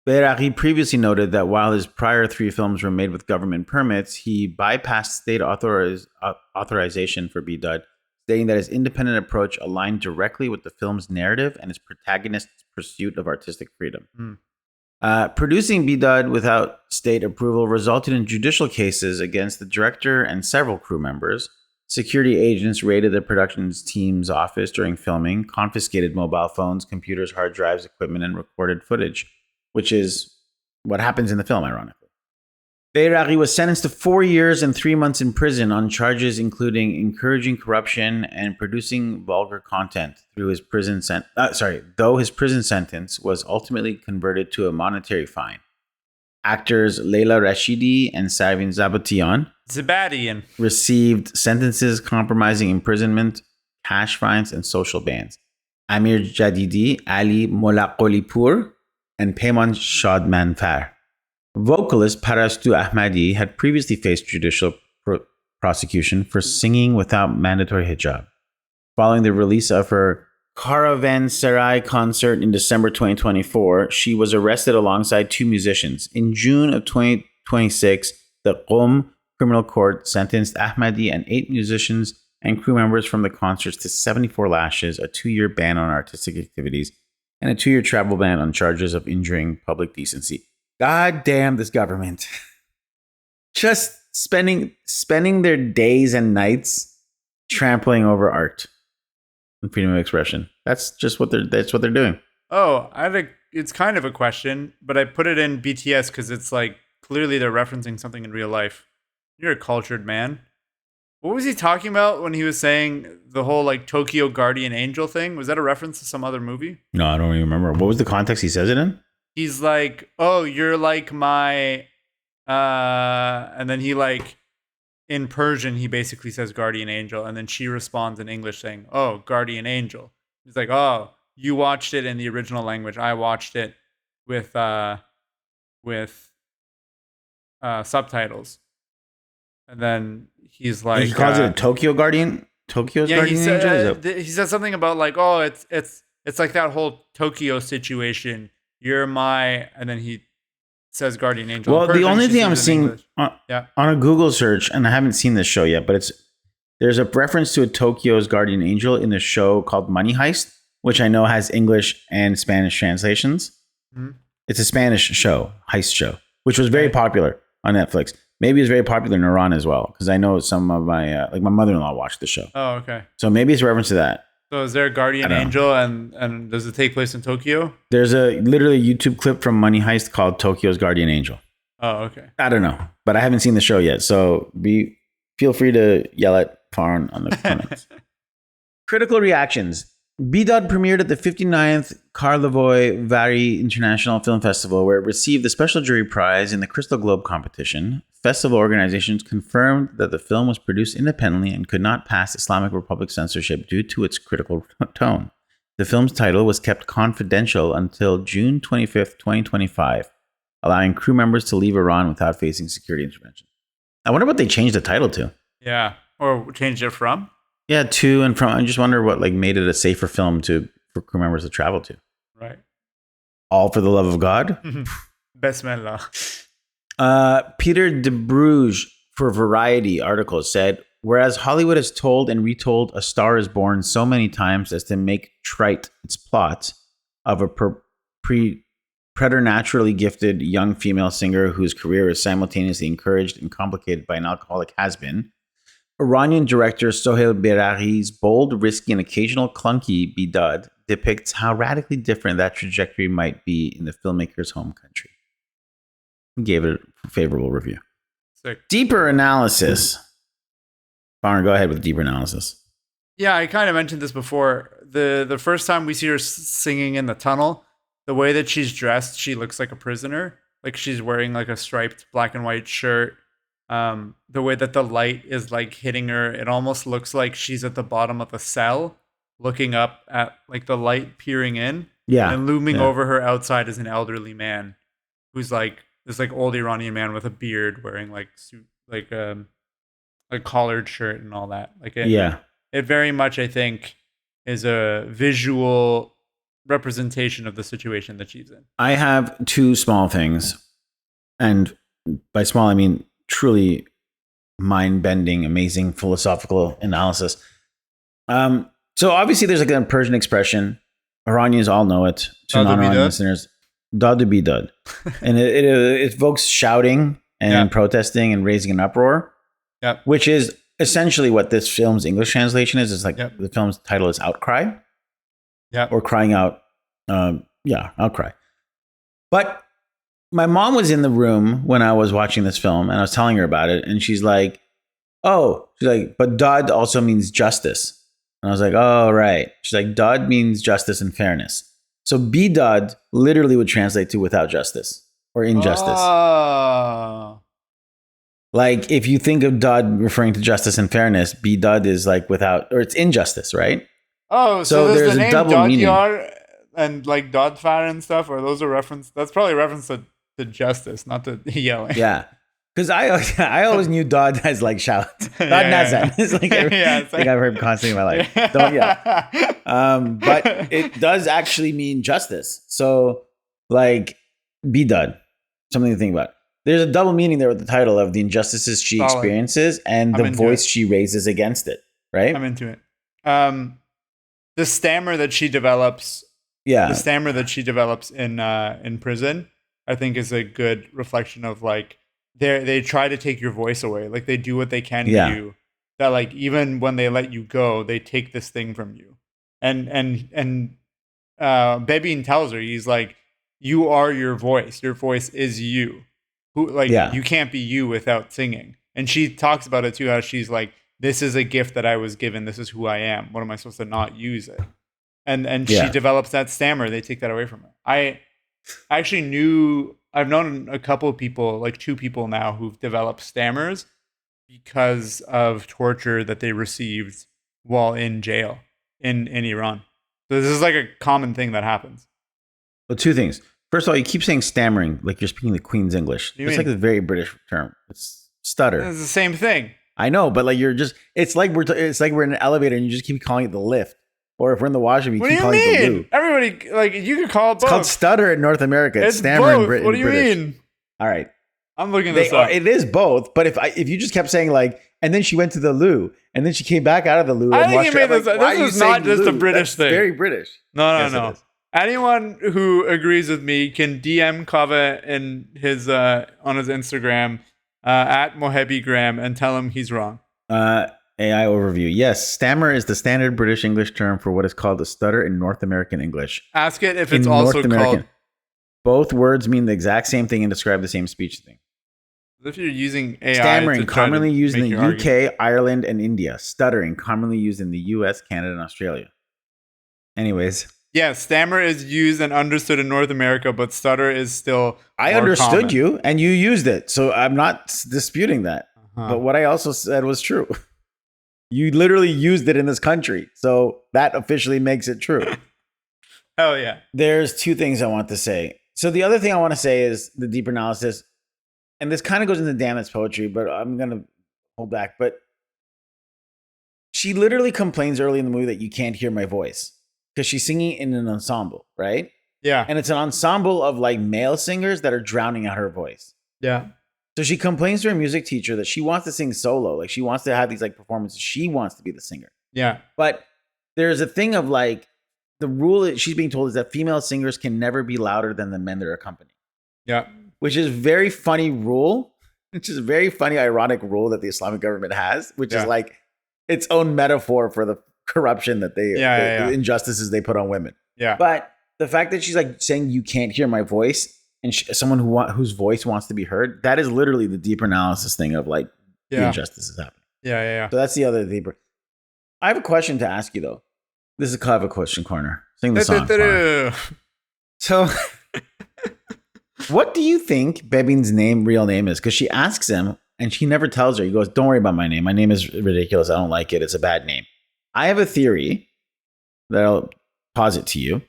Beiraghi previously noted that while his prior 3 films were made with government permits, he bypassed state authorization for Bidad, stating that his independent approach aligned directly with the film's narrative and its protagonist's pursuit of artistic freedom. Producing Bidad without state approval resulted in judicial cases against the director and several crew members. Security agents raided the production team's office during filming, confiscated mobile phones, computers, hard drives, equipment, and recorded footage, which is what happens in the film, ironically. Beiraghi was sentenced to 4 years and 3 months in prison on charges including encouraging corruption and producing vulgar content through his prison though his prison sentence was ultimately converted to a monetary fine. Actors Leila Rashidi and Savin Zabatian received sentences compromising imprisonment, cash fines, and social bans. Amir Jadidi, Ali Molaqolipur, and Peyman Shadmanfar. Vocalist Parastu Ahmadi had previously faced judicial prosecution for singing without mandatory hijab. Following the release of her Caravanserai concert in December 2024, she was arrested alongside 2 musicians. In June of 2026, the Qom criminal court sentenced Ahmadi and 8 musicians and crew members from the concerts to 74 lashes, a 2-year ban on artistic activities, and a 2-year travel ban on charges of injuring public decency. God damn this government. Just spending their days and nights trampling over art and freedom of expression. That's what they're doing. Oh, it's kind of a question, but I put it in BTS because it's like clearly they're referencing something in real life. You're a cultured man. What was he talking about when he was saying the whole like Tokyo Guardian Angel thing? Was that a reference to some other movie? No, I don't even remember. What was the context he says it in? He's like, oh, you're like my, and then he like in Persian, he basically says guardian angel, and then she responds in English saying, "Oh, guardian angel." He's like, "Oh, you watched it in the original language. I watched it with with subtitles." And then he's like, he calls it a Tokyo Guardian. Tokyo's yeah, Guardian Angel. Is that- he said something about like, "Oh, it's like that whole Tokyo situation. You're my," and then he says guardian angel. In Well, the Persian, only she thing says I'm it in seeing English. Yeah. on a Google search, and I haven't seen this show yet, but there's a reference to a Tokyo's Guardian Angel in the show called Money Heist, which I know has English and Spanish translations. Mhm. It's a Spanish show, heist show, which was very Right. popular on Netflix. Maybe it's very popular in Iran as well, because I know some of my my mother-in-law watched the show. Oh, okay. So maybe it's a reference to that. So is there a guardian I don't angel, and does it take place in Tokyo? There's a literally YouTube clip from Money Heist called Tokyo's Guardian Angel. Oh, okay. I don't know, but I haven't seen the show yet. So feel free to yell at Farn on the comments. Critical reactions. Bidad premiered at the 59th Karlovy Vary International Film Festival, where it received the Special Jury Prize in the Crystal Globe competition. Festival organizations confirmed that the film was produced independently and could not pass Islamic Republic censorship due to its critical tone. The film's title was kept confidential until June 25th, 2025, allowing crew members to leave Iran without facing security intervention. I wonder what they changed the title to. Yeah, or changed it from? Yeah, to and from. I just wonder what made it a safer film for crew members to travel to. Right. All for the love of God. Bismillah. Peter de Bruges for Variety article said, whereas Hollywood has told and retold A Star is Born so many times as to make trite its plot of a preternaturally gifted young female singer whose career is simultaneously encouraged and complicated by an alcoholic has-been, Iranian director Soheil Beiraghi's bold, risky, and occasional clunky Bidad depicts how radically different that trajectory might be in the filmmaker's home country. He gave it a favorable review. Sick. Deeper analysis. Farn, go ahead with deeper analysis. Yeah, I kind of mentioned this before. The first time we see her singing in the tunnel, the way that she's dressed, she looks like a prisoner. Like she's wearing like a striped black and white shirt. The way that the light is like hitting her, it almost looks like she's at the bottom of a cell, looking up at like the light peering in. Yeah. And looming yeah. over her outside is an elderly man who's like this like old Iranian man with a beard wearing like suit like collared shirt and all that. Like it very much, I think, is a visual representation of the situation that she's in. I have two small things. And by small, I mean truly mind-bending, amazing philosophical analysis. So obviously there's like a Persian expression. Iranians all know it. To non-Iranian listeners, Dad to Bidad. And it evokes shouting and protesting and raising an uproar, which is essentially what this film's English translation is. It's like the film's title is Outcry. Or crying out. Outcry. But my mom was in the room when I was watching this film and I was telling her about it. And she's like, but Dad also means justice. And I was like, oh, right. She's like, Dad means justice and fairness. So Bidad literally would translate to without justice or injustice. Oh. Like if you think of Dad referring to justice and fairness, Bidad is like without, or it's injustice, right? Oh, so there's the name double meaning. And like Dodfar and stuff, or those are reference. That's probably a reference to justice, not to yelling. Yeah. Because I always knew Dad as like shout. Dad Nazan. It's like, it's like I've heard constantly in my life. Don't yell. But it does actually mean justice. So like Bidad, something to think about. There's a double meaning there with the title of the injustices she experiences and the voice she raises against it. Right? I'm into it. The stammer that she develops. Yeah. The stammer that she develops in prison, I think, is a good reflection of like they try to take your voice away. Like they do what they can to you. That like even when they let you go, they take this thing from you. And Bebin tells her, he's like, you are your voice. Your voice is you. You can't be you without singing. And she talks about it too, how she's like, this is a gift that I was given. This is who I am. What am I supposed to not use it? And she develops that stammer. They take that away from her. I actually I've known a couple of people, like two people now, who've developed stammers. because of torture that they received while in jail in Iran. So this is like a common thing that happens. Well, two things. First of all, you keep saying stammering like you're speaking the Queen's English. What do you It's mean? like a very British term. It's stutter. It's the same thing. I know, but like you're just. It's like we're in an elevator and you just keep calling it the lift. Or if we're in the washroom, you What keep do you calling it the loo. mean? Everybody, like, you could call it both. It's called stutter in North America. It's stammer both. in Britain. What do you British. mean? All right. I'm looking this up. It is both, but if you just kept saying like, and then she went to the loo, and then she came back out of the loo. I and think washed you her- made I'm this. like, why are you This is not saying just a loo? British That's thing. Very British. No, Yes, it no. is. Anyone who agrees with me can DM Kava in his on his Instagram at Mohebigram and tell him he's wrong. AI overview. Yes, stammer is the standard British English term for what is called a stutter in North American English. Ask it if it's In also North American, called. both words mean the exact same thing and describe the same speech thing. If you're using AI, Stammering, to try to commonly used in make the your argument. UK, Ireland, and India. Stuttering, commonly used in the US, Canada, and Australia. Anyways, Yeah, stammer is used and understood in North America, but stutter is still. I more understood common. you and you used it. So I'm not disputing that. Uh-huh. But what I also said was true. You literally used it in this country. So that officially makes it true. Hell yeah. There's two things I want to say. So the other thing I want to say is the deeper analysis. And this kind of goes into damn that's poetry, but I'm going to hold back. But she literally complains early in the movie that you can't hear my voice because she's singing in an ensemble, right? Yeah. And it's an ensemble of like male singers that are drowning out her voice. Yeah. So she complains to her music teacher that she wants to sing solo. Like she wants to have these like performances. She wants to be the singer. Yeah. But there's a thing of like the rule that she's being told is that female singers can never be louder than the men they're accompanying, Yeah. which is very funny rule, which is a very funny, ironic rule that the Islamic government has, which Yeah. is like its own metaphor for the corruption that they, Yeah. the injustices they put on women. Yeah. But the fact that she's like saying you can't hear my voice and someone whose voice wants to be heard, that is literally the deeper analysis thing of like the Yeah. injustices happening. Yeah. So that's the other deeper. I have a question to ask you though. This is a clever question corner. Sing the song. Farhan. So, what do you think Bebin's real name is? Because she asks him and she never tells her. He goes, "Don't worry about my name. My name is ridiculous. I don't like it. It's a bad name." I have a theory that I'll posit to you.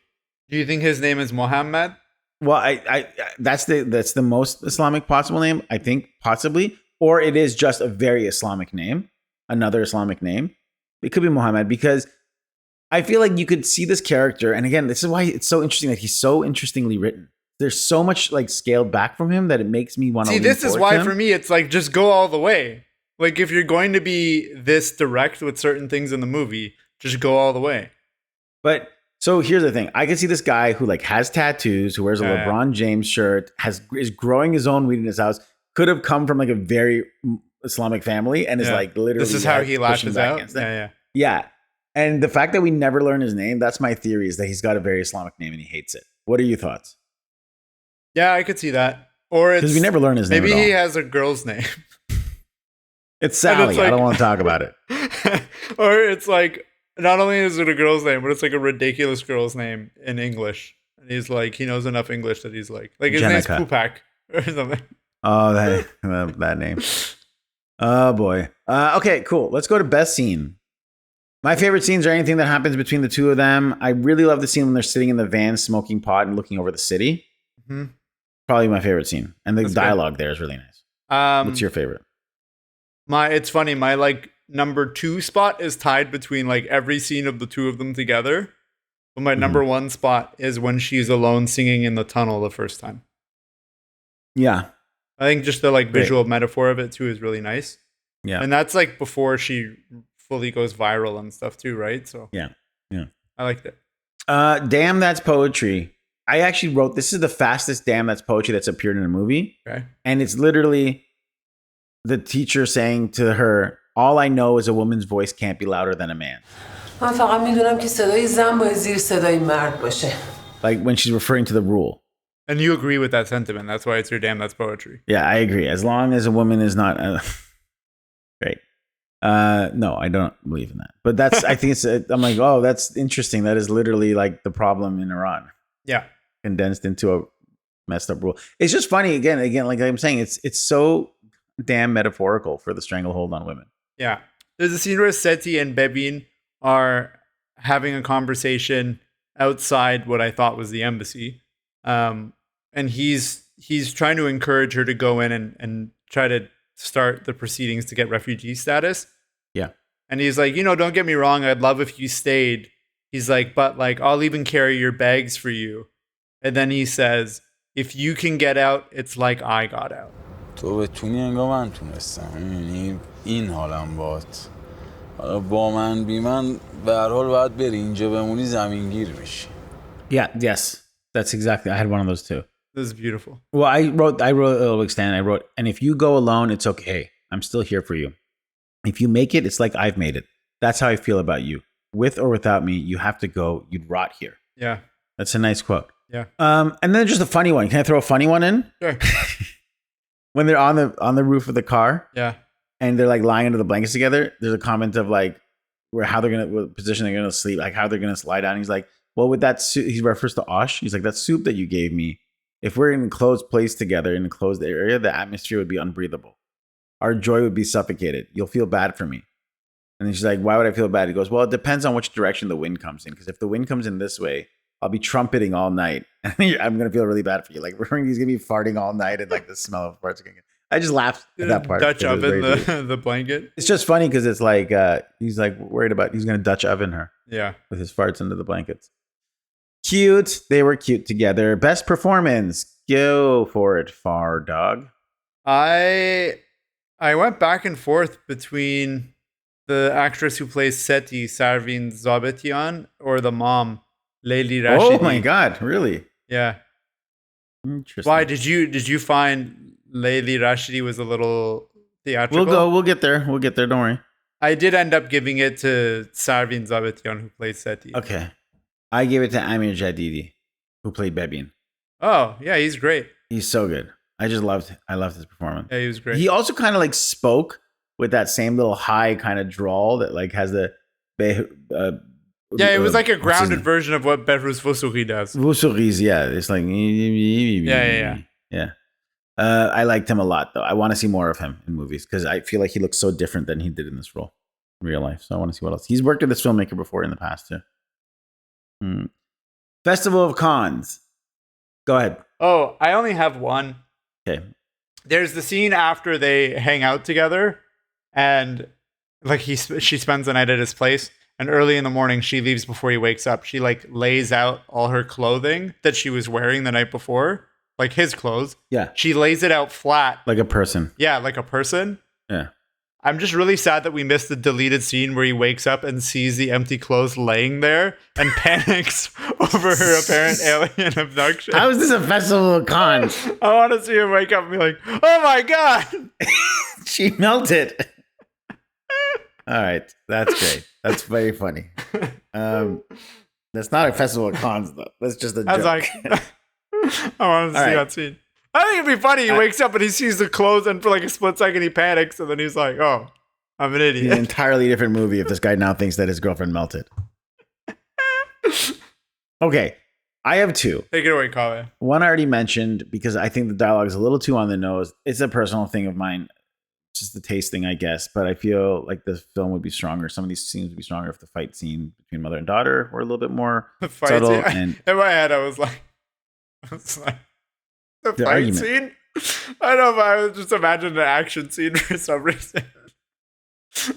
Do you think his name is Mohammed? Well, I that's the most Islamic possible name, I think, possibly, or it is just a very Islamic name, another Islamic name. It could be Muhammad because I feel like you could see this character, and again, this is why it's so interesting that he's so interestingly written. There's so much like scaled back from him that it makes me want to See, this is why for me it's like just go all the way. Like if you're going to be this direct with certain things in the movie, just go all the way. But so here's the thing: I can see this guy who like has tattoos, who wears a Yeah. LeBron James shirt, is growing his own weed in his house. Could have come from like a very Islamic family, and is Yeah. like literally. This is how he pushing lashes back out. against it. Yeah. Yeah. And the fact that we never learn his name, that's my theory, is that he's got a very Islamic name and he hates it. What are your thoughts? Yeah, I could see that. Or it's Because we never learn his name maybe at all. he has a girl's name. It's Sally. it's I like- don't want to talk about it. Or it's like not only is it a girl's name, but it's like a ridiculous girl's name in English. And he's like, he knows enough English that he's like his name's Jenica. Pupak or something. Oh, that name. Oh, boy. Okay, cool. Let's go to best scene. My favorite scenes are anything that happens between the two of them. I really love the scene when they're sitting in the van smoking pot and looking over the city. Mhm. Probably my favorite scene. And the That's good. dialogue there is really nice. What's your favorite? It's funny, my like number 2 spot is tied between like every scene of the two of them together. But my number 1 spot is when she's alone singing in the tunnel the first time. Yeah. I think just the like Great. visual metaphor of it too is really nice. Yeah. And that's like before she fully goes viral and stuff too, right? So Yeah. I liked it. Damn, That's Poetry. I actually wrote, this is the fastest Damn, That's Poetry that's appeared in a movie. Okay. And it's literally the teacher saying to her, all I know is a woman's voice can't be louder than a man. من فقط میدونم که صدای زن باید زیر صدای مرد باشه. Like when she's referring to the rule. And you agree with that sentiment. That's why it's your damn that's poetry. Yeah, I agree. As long as a woman is not great. No, I don't believe in that. But that's, I think I'm like, oh, that's interesting. That is literally like the problem in Iran, Yeah. condensed into a messed up rule. It's just funny. Again, like I'm saying, it's so damn metaphorical for the stranglehold on women. Yeah. There's a scene where Seti and Bebin are having a conversation outside what I thought was the embassy. And he's trying to encourage her to go in and try to start the proceedings to get refugee status. Yeah. And he's like, don't get me wrong, I'd love if you stayed. He's like, but like, I'll even carry your bags for you. And then he says, if you can get out, it's like I got out. تو بتونی انگار من تونستم. یعنی این حالم باهات. با من بی من به هر حال باید بری اینجا بمونی زمینگیر میشی. Yeah, yes. That's exactly. I had one of those too. This is beautiful. Well, I wrote a little extend. I wrote, and if you go alone, it's okay. I'm still here for you. If you make it, it's like I've made it. That's how I feel about you. With or without me, you have to go. You'd rot here. Yeah. That's a nice quote. Yeah. And then just a funny one. Can I throw a funny one in? Sure. When they're on the roof of the car, Yeah. and they're like lying under the blankets together, there's a comment of like what position they're gonna sleep, like how they're gonna lie down. He's like, well, with that soup, he refers to Osh. He's like, that soup that you gave me, if we're in an enclosed place together in a closed area, the atmosphere would be unbreathable. Our joy would be suffocated. You'll feel bad for me. And then she's like, why would I feel bad? He goes, well, it depends on which direction the wind comes in. Because if the wind comes in this way, I'll be trumpeting all night. And I'm going to feel really bad for you. Like, he's going to be farting all night and like the smell of farts. I just laughed at that part. Dutch oven the blanket. It's just funny because it's like, he's like worried about, he's going to Dutch oven her. Yeah. With his farts under the blankets. Cute. They were cute together. Best performance. Go for it, Far Dog. I went back and forth between the actress who plays Seti, Sarvin Zabetian, or the mom, Leili Rashidi. Oh my God, really? Yeah. Interesting. Why did you find Leili Rashidi was a little theatrical? We'll get there. Don't worry. I did end up giving it to Sarvin Zabetian, who plays Seti. Okay. I gave it to Amir Jadidi, who played Bebin. Oh, yeah, he's great. He's so good. I loved his performance. Yeah, he was great. He also kind of like spoke with that same little high kind of drawl that like has the yeah, it was like a grounded version of what Behruz Vossoughi does. Vossoughi's, yeah. It's like yeah. I liked him a lot though. I want to see more of him in movies because I feel like he looks so different than he did in this role in real life. So I want to see what else. He's worked with this filmmaker before in the past too. Festival of Cons. Go ahead. Oh, I only have one. Okay. There's the scene after they hang out together, and like she spends the night at his place, and early in the morning she leaves before he wakes up. She like lays out all her clothing that she was wearing the night before, like his clothes. Yeah. She lays it out flat, like a person. Yeah, like a person. Yeah. I'm just really sad that we missed the deleted scene where he wakes up and sees the empty clothes laying there and panics over her apparent alien abduction. How is this a festival of cons? I want to see him wake up and be like, oh my God. She melted. All right. That's great. That's very funny. That's not a festival of cons, though. That's just a joke. Like, I want to see that scene. I think it'd be funny. He wakes up and he sees the clothes, and for like a split second, he panics, and then he's like, "Oh, I'm an idiot." An entirely different movie if this guy now thinks that his girlfriend melted. Okay, I have two. Take it away, Kaveh. One I already mentioned because I think the dialogue is a little too on the nose. It's a personal thing of mine, just a taste thing, I guess. But I feel like the film would be stronger. Some of these scenes would be stronger if the fight scene between mother and daughter were a little bit more subtle. And in my head, I was like. The fight argument. Scene? I don't know if I was just imagining an action scene for some reason.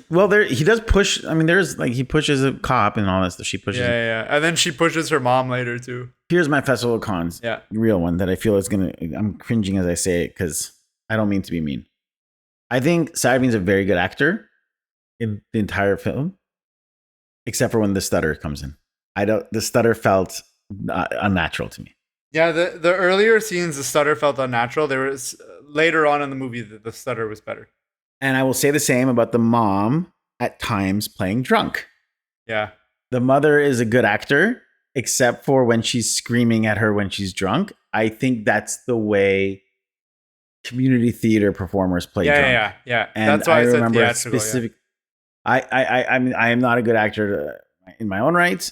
Well, he does push. I mean, there's like he pushes a cop and all that stuff. She pushes. Yeah. And then she pushes her mom later too. Here's my festival of cons. Yeah. Real one that I feel is gonna. I'm cringing as I say it because I don't mean to be mean. I think Sarvin's a very good actor in the entire film, except for when the stutter comes in. The stutter felt unnatural to me. Yeah, the earlier scenes, the stutter felt unnatural. There was later on in the movie the stutter was better. And I will say the same about the mom at times playing drunk. Yeah. The mother is a good actor, except for when she's screaming at her when she's drunk. I think that's the way community theater performers play drunk. Yeah. And that's why I remember theatrical, specific. Yeah. I mean, I am not a good actor in my own right.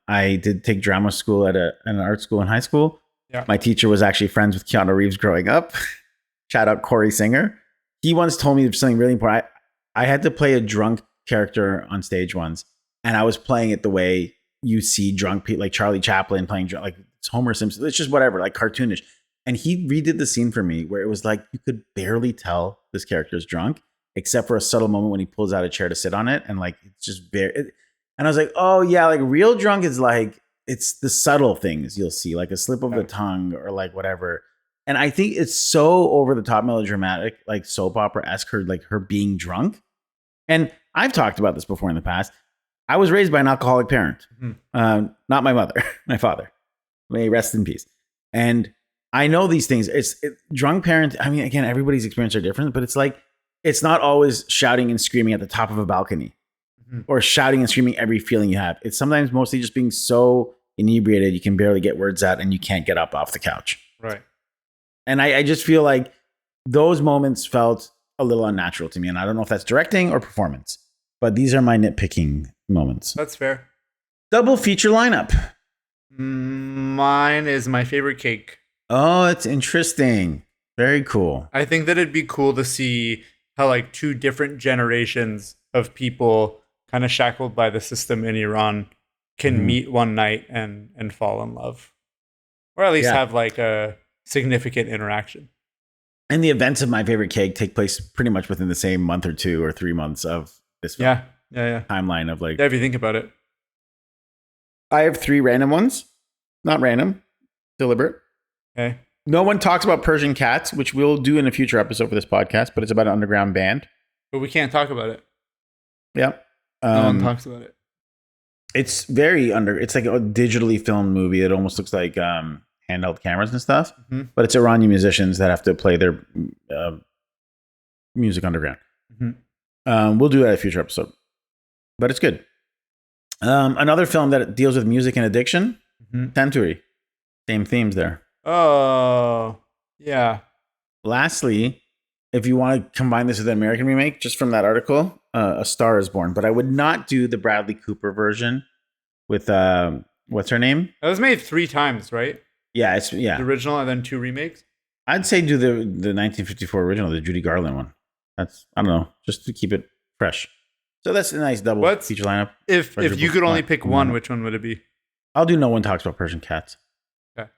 I did take drama school at an art school in high school. Yeah. My teacher was actually friends with Keanu Reeves growing up. Shout out Corey Singer. he once told me something really important. I had to play a drunk character on stage once, and I was playing it the way you see drunk people, like Charlie Chaplin playing drunk, like it's Homer Simpson. It's just whatever, like cartoonish. And he redid the scene for me where it was like you could barely tell this character is drunk, except for a subtle moment when he pulls out a chair to sit on it, and like it's just very. And I was like, oh yeah, like real drunk is like it's the subtle things you'll see, like a slip of the tongue or like whatever. And I think it's so over the top melodramatic, like soap opera esque, her being drunk. And I've talked about this before in the past. I was raised by an alcoholic parent, not my mother, my father. May he rest in peace. And I know these things. Drunk parent. I mean, again, everybody's experience are different, but it's like it's not always shouting and screaming at the top of a balcony or shouting and screaming every feeling you have. It's sometimes mostly just being so inebriated you can barely get words out and you can't get up off the couch. Right. And I just feel like those moments felt a little unnatural to me. And I don't know if that's directing or performance, but these are my nitpicking moments. That's fair. Double feature lineup. Mine is My Favorite Cake. Oh, it's interesting. Very cool. I think that it'd be cool to see how like two different generations of people kind of shackled by the system in Iran can meet one night and fall in love. Or at least have like a significant interaction. And the events of My Favorite Cake take place pretty much within the same month or 2 or 3 months of this film. Yeah. Timeline of like. Yeah, if you think about it. I have 3 random ones. Not random. Deliberate. Okay. No one talks about Persian Cats, which we'll do in a future episode for this podcast, but it's about an underground band. But we can't talk about it. Yeah. No one talks about it. It's it's like a digitally filmed movie. It almost looks like handheld cameras and stuff, but it's Iranian musicians that have to play their music underground. We'll do that in a future episode, but it's good. Another film that deals with music and addiction, Tanturi. Same themes there. Oh, yeah. Lastly, if you want to combine this with an American remake, just from that article, A Star is Born. But I would not do the Bradley Cooper version with, what's her name? That was made 3 times, right? Yeah, The original and then 2 remakes? I'd say do the 1954 original, the Judy Garland one. That's, I don't know, just to keep it fresh. So that's a nice double feature lineup. If you could only pick one, which one would it be? I'll do No One Talks About Persian Cats. Okay.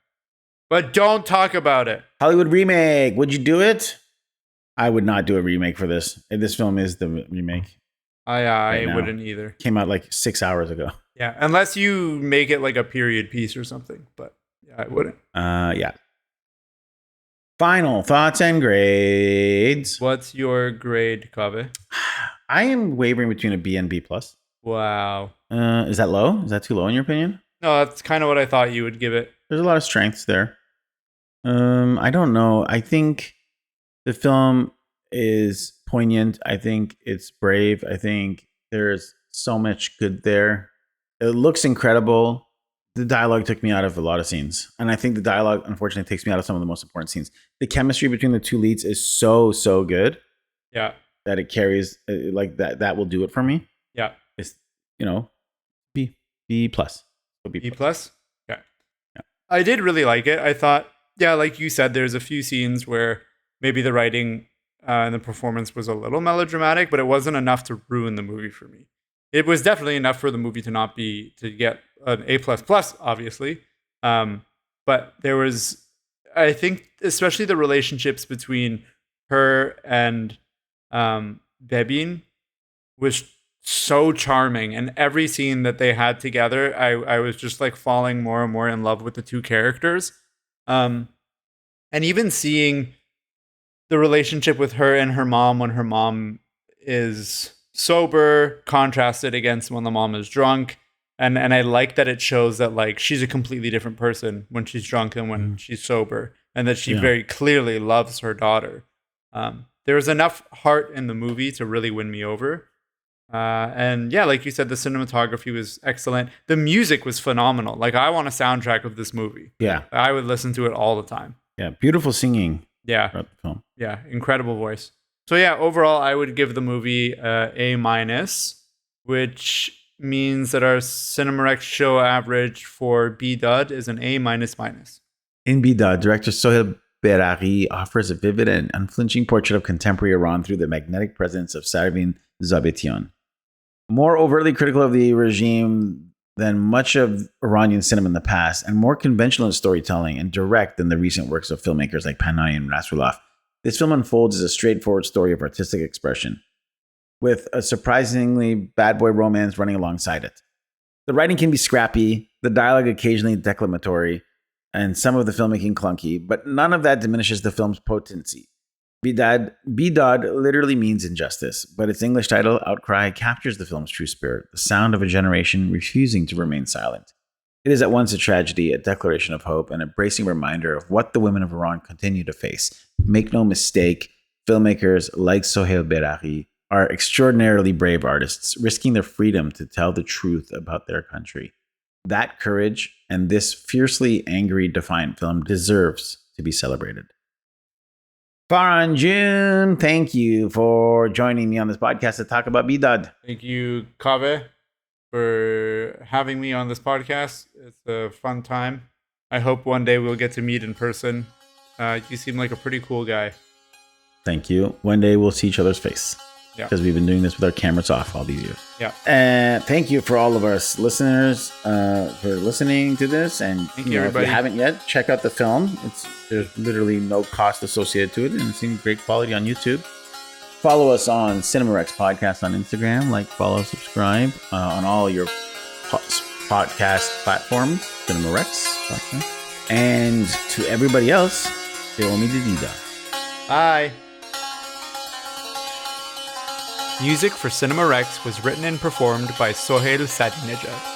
But don't talk about it. Hollywood remake. Would you do it? I would not do a remake for this. This film is the remake. I wouldn't either. Came out like 6 hours ago. Yeah, unless you make it like a period piece or something. But yeah, I wouldn't. Yeah. Final thoughts and grades. What's your grade, Kaveh? I am wavering between a B and B plus. Wow. Is that low? Is that too low in your opinion? No, that's kind of what I thought you would give it. There's a lot of strengths there. I don't know. I think the film is poignant. I think it's brave. I think there's so much good there. It looks incredible. The dialogue took me out of a lot of scenes. And I think the dialogue, unfortunately, takes me out of some of the most important scenes. The chemistry between the 2 leads is so good. Yeah. That it carries, like that will do it for me. Yeah. It's, B plus. So B plus? Okay. Yeah. I did really like it. I thought, like you said, there's a few scenes where maybe the writing and the performance was a little melodramatic, but it wasn't enough to ruin the movie for me. It was definitely enough for the movie to get an A++, obviously. But there was, I think, especially the relationships between her and Bebin was so charming, and every scene that they had together, I was just like falling more and more in love with the 2 characters. And even seeing the relationship with her and her mom when her mom is sober, contrasted against when the mom is drunk. And I like that it shows that like she's a completely different person when she's drunk and when she's sober, and that she very clearly loves her daughter. There was enough heart in the movie to really win me over. And yeah, like you said, the cinematography was excellent. The music was phenomenal. Like, I want a soundtrack of this movie. Yeah. I would listen to it all the time. Yeah. Beautiful singing. Yeah. Throughout the film. Yeah. Incredible voice. So yeah, overall, I would give the movie A-, which means that our Cinemarect show average for Bidad is an A-. In Bidad, director Soheil Beiraghi offers a vivid and unflinching portrait of contemporary Iran through the magnetic presence of Sarvin Zabetian. More overtly critical of the regime than much of Iranian cinema in the past, and more conventional in storytelling and direct than the recent works of filmmakers like Panahi and Rasulov, this film unfolds as a straightforward story of artistic expression, with a surprisingly bad boy romance running alongside it. The writing can be scrappy, the dialogue occasionally declamatory, and some of the filmmaking clunky, but none of that diminishes the film's potency. Bidad literally means injustice, but its English title, Outcry, captures the film's true spirit, the sound of a generation refusing to remain silent. It is at once a tragedy, a declaration of hope, and a bracing reminder of what the women of Iran continue to face. Make no mistake, filmmakers like Soheil Beiraghi are extraordinarily brave artists, risking their freedom to tell the truth about their country. That courage and this fiercely angry, defiant film deserves to be celebrated. Farhan June, thank you for joining me on this podcast to talk about Bidad. Thank you, Kaveh, for having me on this podcast. It's a fun time. I hope one day we'll get to meet in person. You seem like a pretty cool guy. Thank you. One day we'll see each other's face. Yeah. Because we've been doing this with our cameras off all these years. Yeah. And thank you for all of our listeners for listening to this. And Thank you, everybody. If you haven't yet, check out the film. There's literally no cost associated to it, and it seems great quality on YouTube. Follow us on CinemaRex Podcast on Instagram. Like, follow, subscribe on all your podcast platforms. CinemaRex Podcast. And to everybody else, Teomi Didida. Bye. Music for Cinema Rex was written and performed by Soheil Sadinejad.